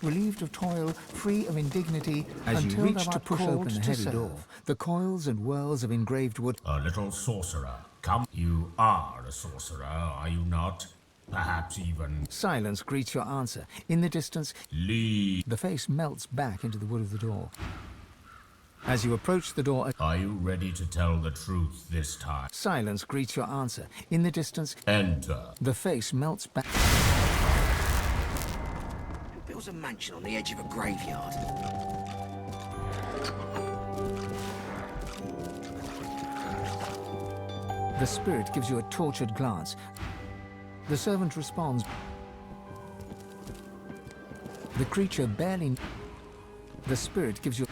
S5: Relieved of toil, free of indignity, as you reach to push open the heavy door, the coils and whirls of engraved wood...
S2: A little sorcerer, come. You are a sorcerer, are you not? Perhaps even...
S5: Silence greets your answer. In the distance...
S2: Leave.
S5: The face melts back into the wood of the door. As you approach the door...
S2: Are you ready to tell the truth this time?
S5: Silence greets your answer. In the distance...
S2: Enter.
S5: The face melts back...
S16: Who builds a mansion on the edge of a graveyard?
S5: The spirit gives you a tortured glance. The servant responds. The creature barely... The spirit gives you...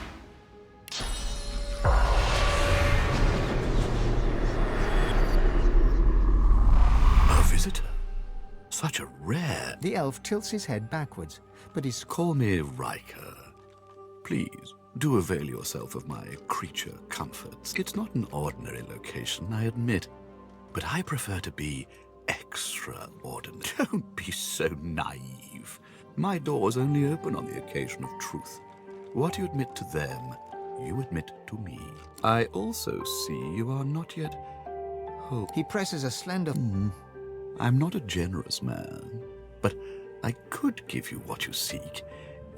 S18: Visitor. Such a rare...
S5: The elf tilts his head backwards, but he's...
S18: Call me Riker. Please, do avail yourself of my creature comforts. It's not an ordinary location, I admit, but I prefer to be extraordinary. Don't be so naive. My doors only open on the occasion of truth. What you admit to them, you admit to me. I also see you are not yet... Oh.
S5: He presses a slender...
S18: I'm not a generous man, but I could give you what you seek.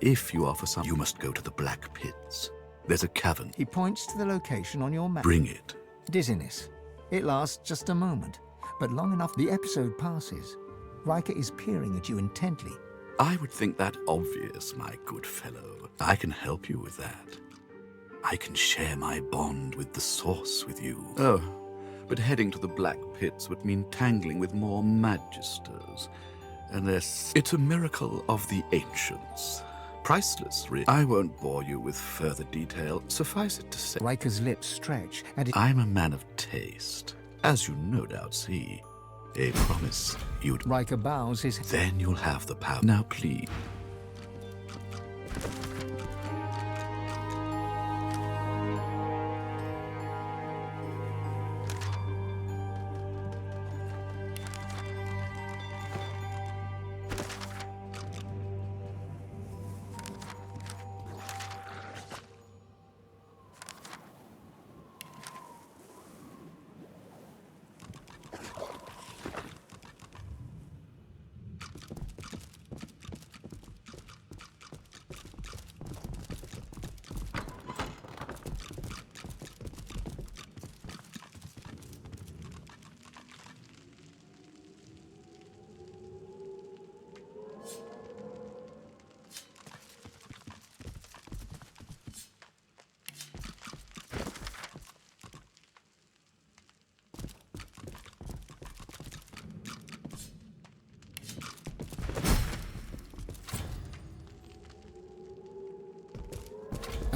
S18: If you offer some, you must go to the Black Pits. There's a cavern.
S5: He points to the location on your map.
S18: Bring it.
S5: Dizziness. It lasts just a moment, but long enough the episode passes. Riker is peering at you intently.
S18: I would think that obvious, my good fellow. I can help you with that. I can share my bond with the Source with you. Oh. But heading to the Black Pits would mean tangling with more magisters. Unless it's a miracle of the ancients. Priceless, really. I won't bore you with further detail. Suffice it to say...
S5: Riker's lips stretch, and
S18: I'm a man of taste, as you no doubt see. A promise you'd...
S5: Riker bows his...
S18: Then you'll have the power. Now, please...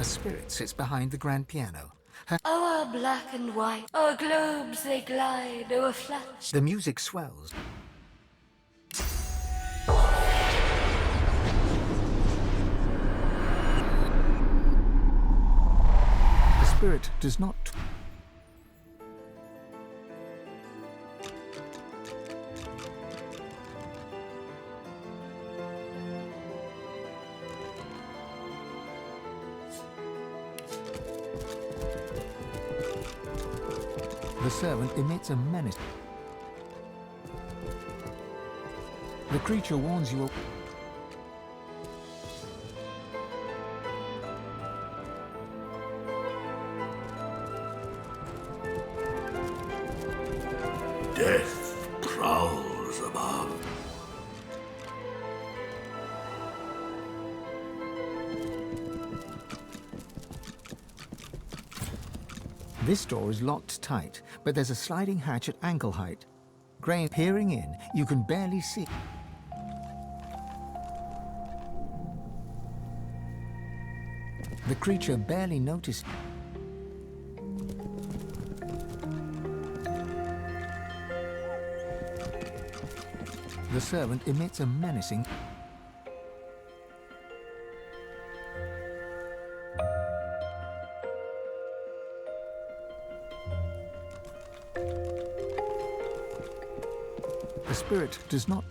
S5: spirit sits behind the grand piano.
S6: O'er black and white, o'er globes they glide, o'er flats.
S5: The music swells. The spirit does not... The servant emits a menace. The creature warns you of...
S18: Death prowls above.
S5: This door is locked tight, but there's a sliding hatch at ankle height. Grain peering in, you can barely see. The creature barely noticed. The servant emits a menacing... The spirit does not...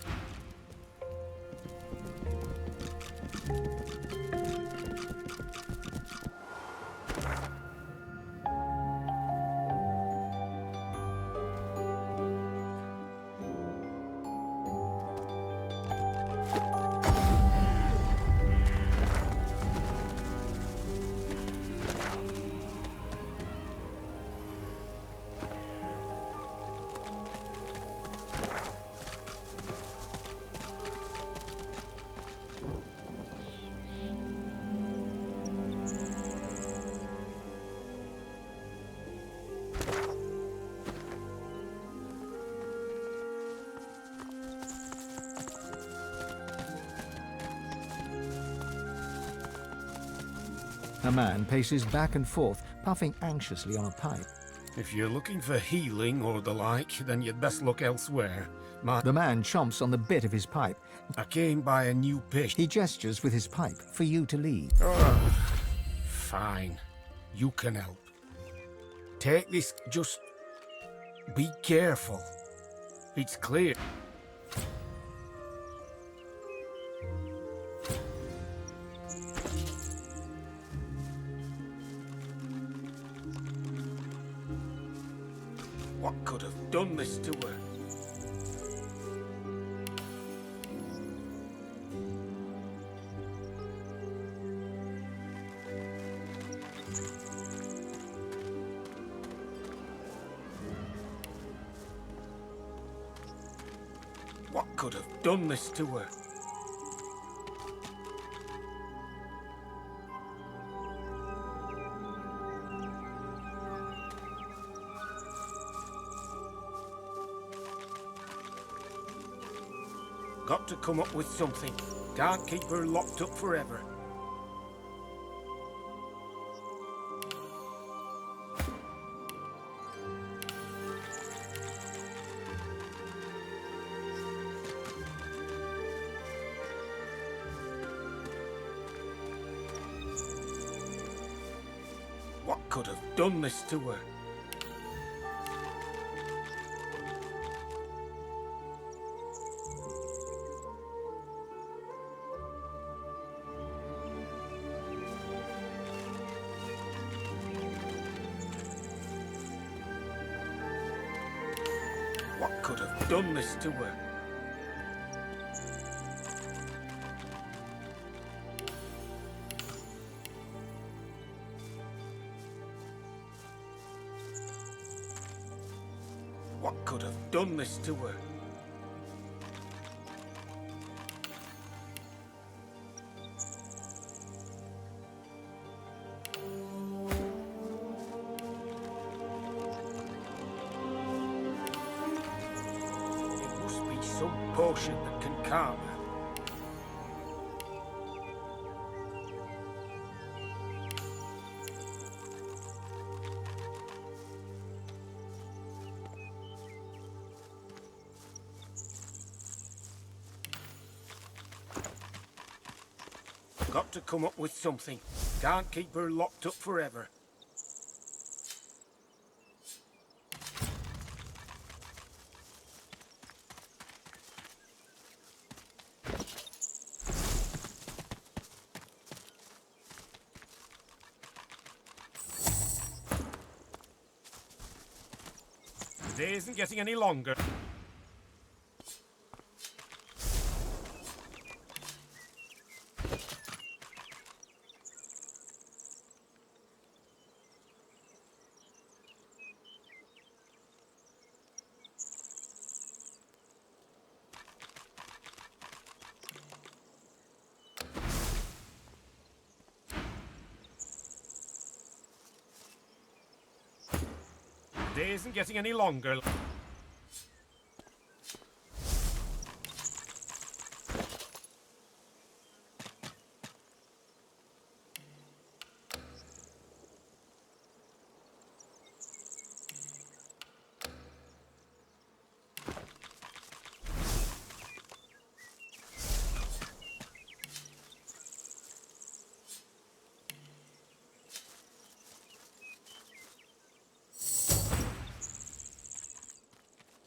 S5: A man paces back and forth, puffing anxiously on a pipe.
S11: If you're looking for healing or the like, then you'd best look elsewhere.
S5: The man chomps on the bit of his pipe.
S11: I came by a new pitch.
S5: He gestures with his pipe for you to leave.
S11: Oh, fine. You can help. Take this, just be careful. It's clear. What could have done this to her? What could have done this to her? Got to come up with something. Can't keep her locked up forever. What could have done this to her? What could have done this to her? What could have done this to her? It must be some potion that can calm her. Got to come up with something. Can't keep her locked up forever. The day isn't getting any longer. The day isn't getting any longer.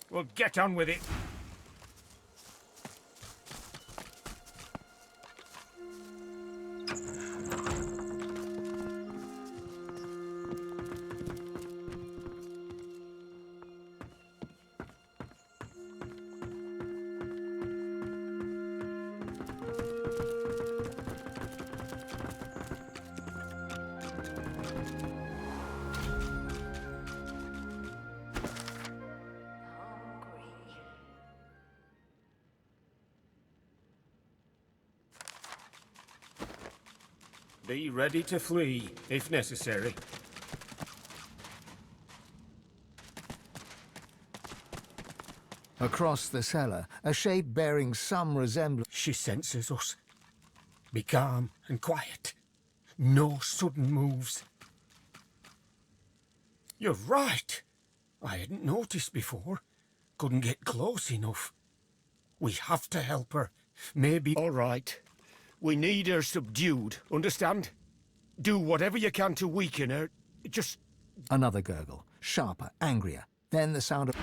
S11: Well, get on with it. Be ready to flee, if necessary.
S5: Across the cellar, a shape bearing some resemblance...
S11: She senses us. Be calm and quiet. No sudden moves. You're right. I hadn't noticed before. Couldn't get close enough. We have to help her. Maybe...
S12: All right. We need her subdued, understand? Do whatever you can to weaken her. Just...
S5: Another gurgle, sharper, angrier. Then the sound of...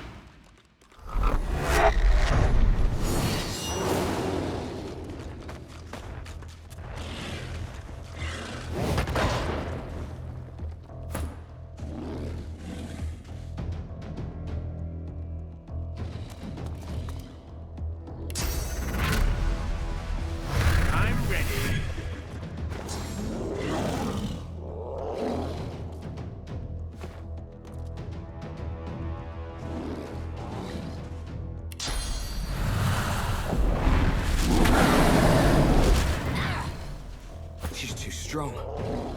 S16: She's too strong.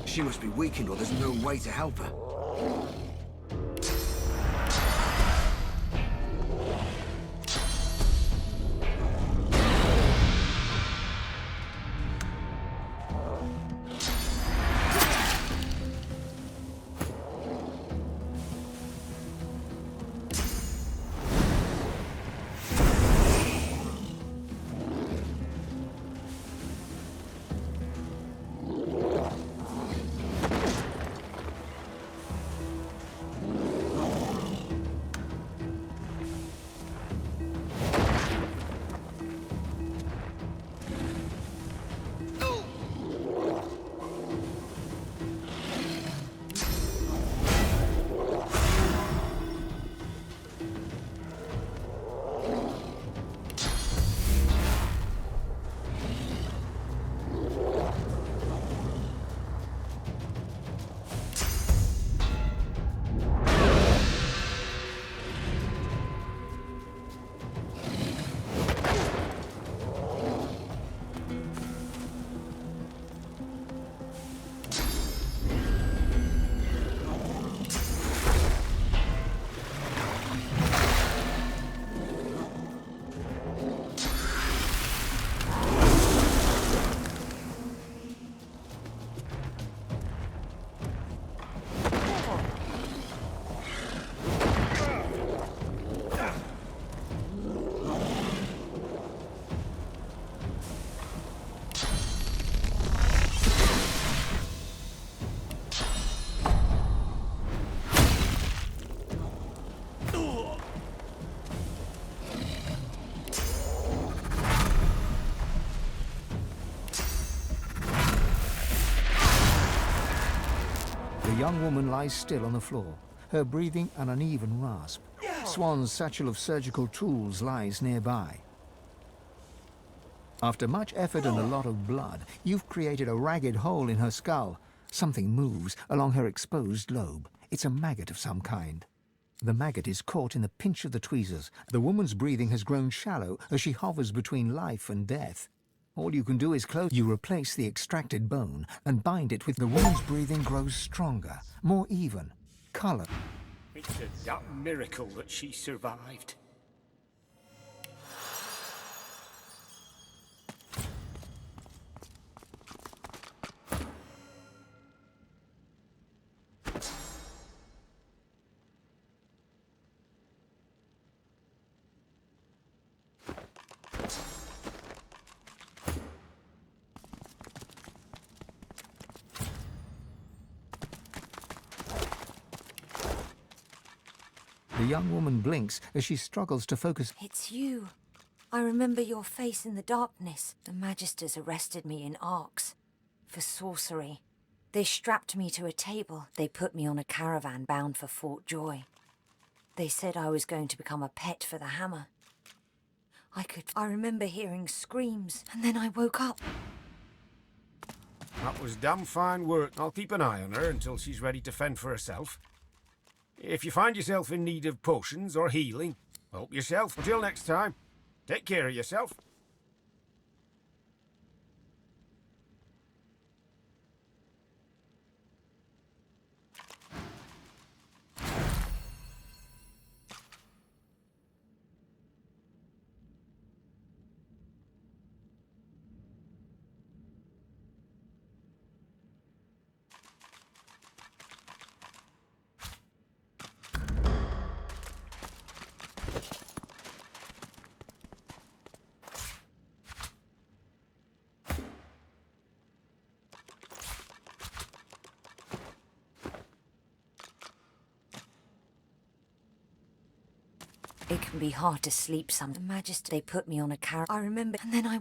S16: She must be weakened or there's no way to help her.
S5: young woman lies still on the floor, her breathing an uneven rasp. Swan's satchel of surgical tools lies nearby. After much effort and a lot of blood, you've created a ragged hole in her skull. Something moves along her exposed lobe. It's a maggot of some kind. The maggot is caught in the pinch of the tweezers. The woman's breathing has grown shallow as she hovers between life and death. All you can do is close. You replace the extracted bone and bind it with... The woman's breathing grows stronger, more even. Color.
S11: It's a damn miracle that she survived.
S5: The young woman blinks as she struggles to focus.
S4: It's you. I remember your face in the darkness. The Magisters arrested me in Arx for sorcery. They strapped me to a table. They put me on a caravan bound for Fort Joy. They said I was going to become a pet for the hammer. I remember hearing screams, and then I woke up.
S11: That was damn fine work. I'll keep an eye on her until she's ready to fend for herself. If you find yourself in need of potions or healing, help yourself. Until next time, take care of yourself.
S4: It can be hard to sleep some. The Magister, they put me on a caravan. I remember, and then I...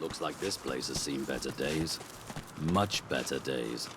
S10: Looks like this place has seen better days. Much better days.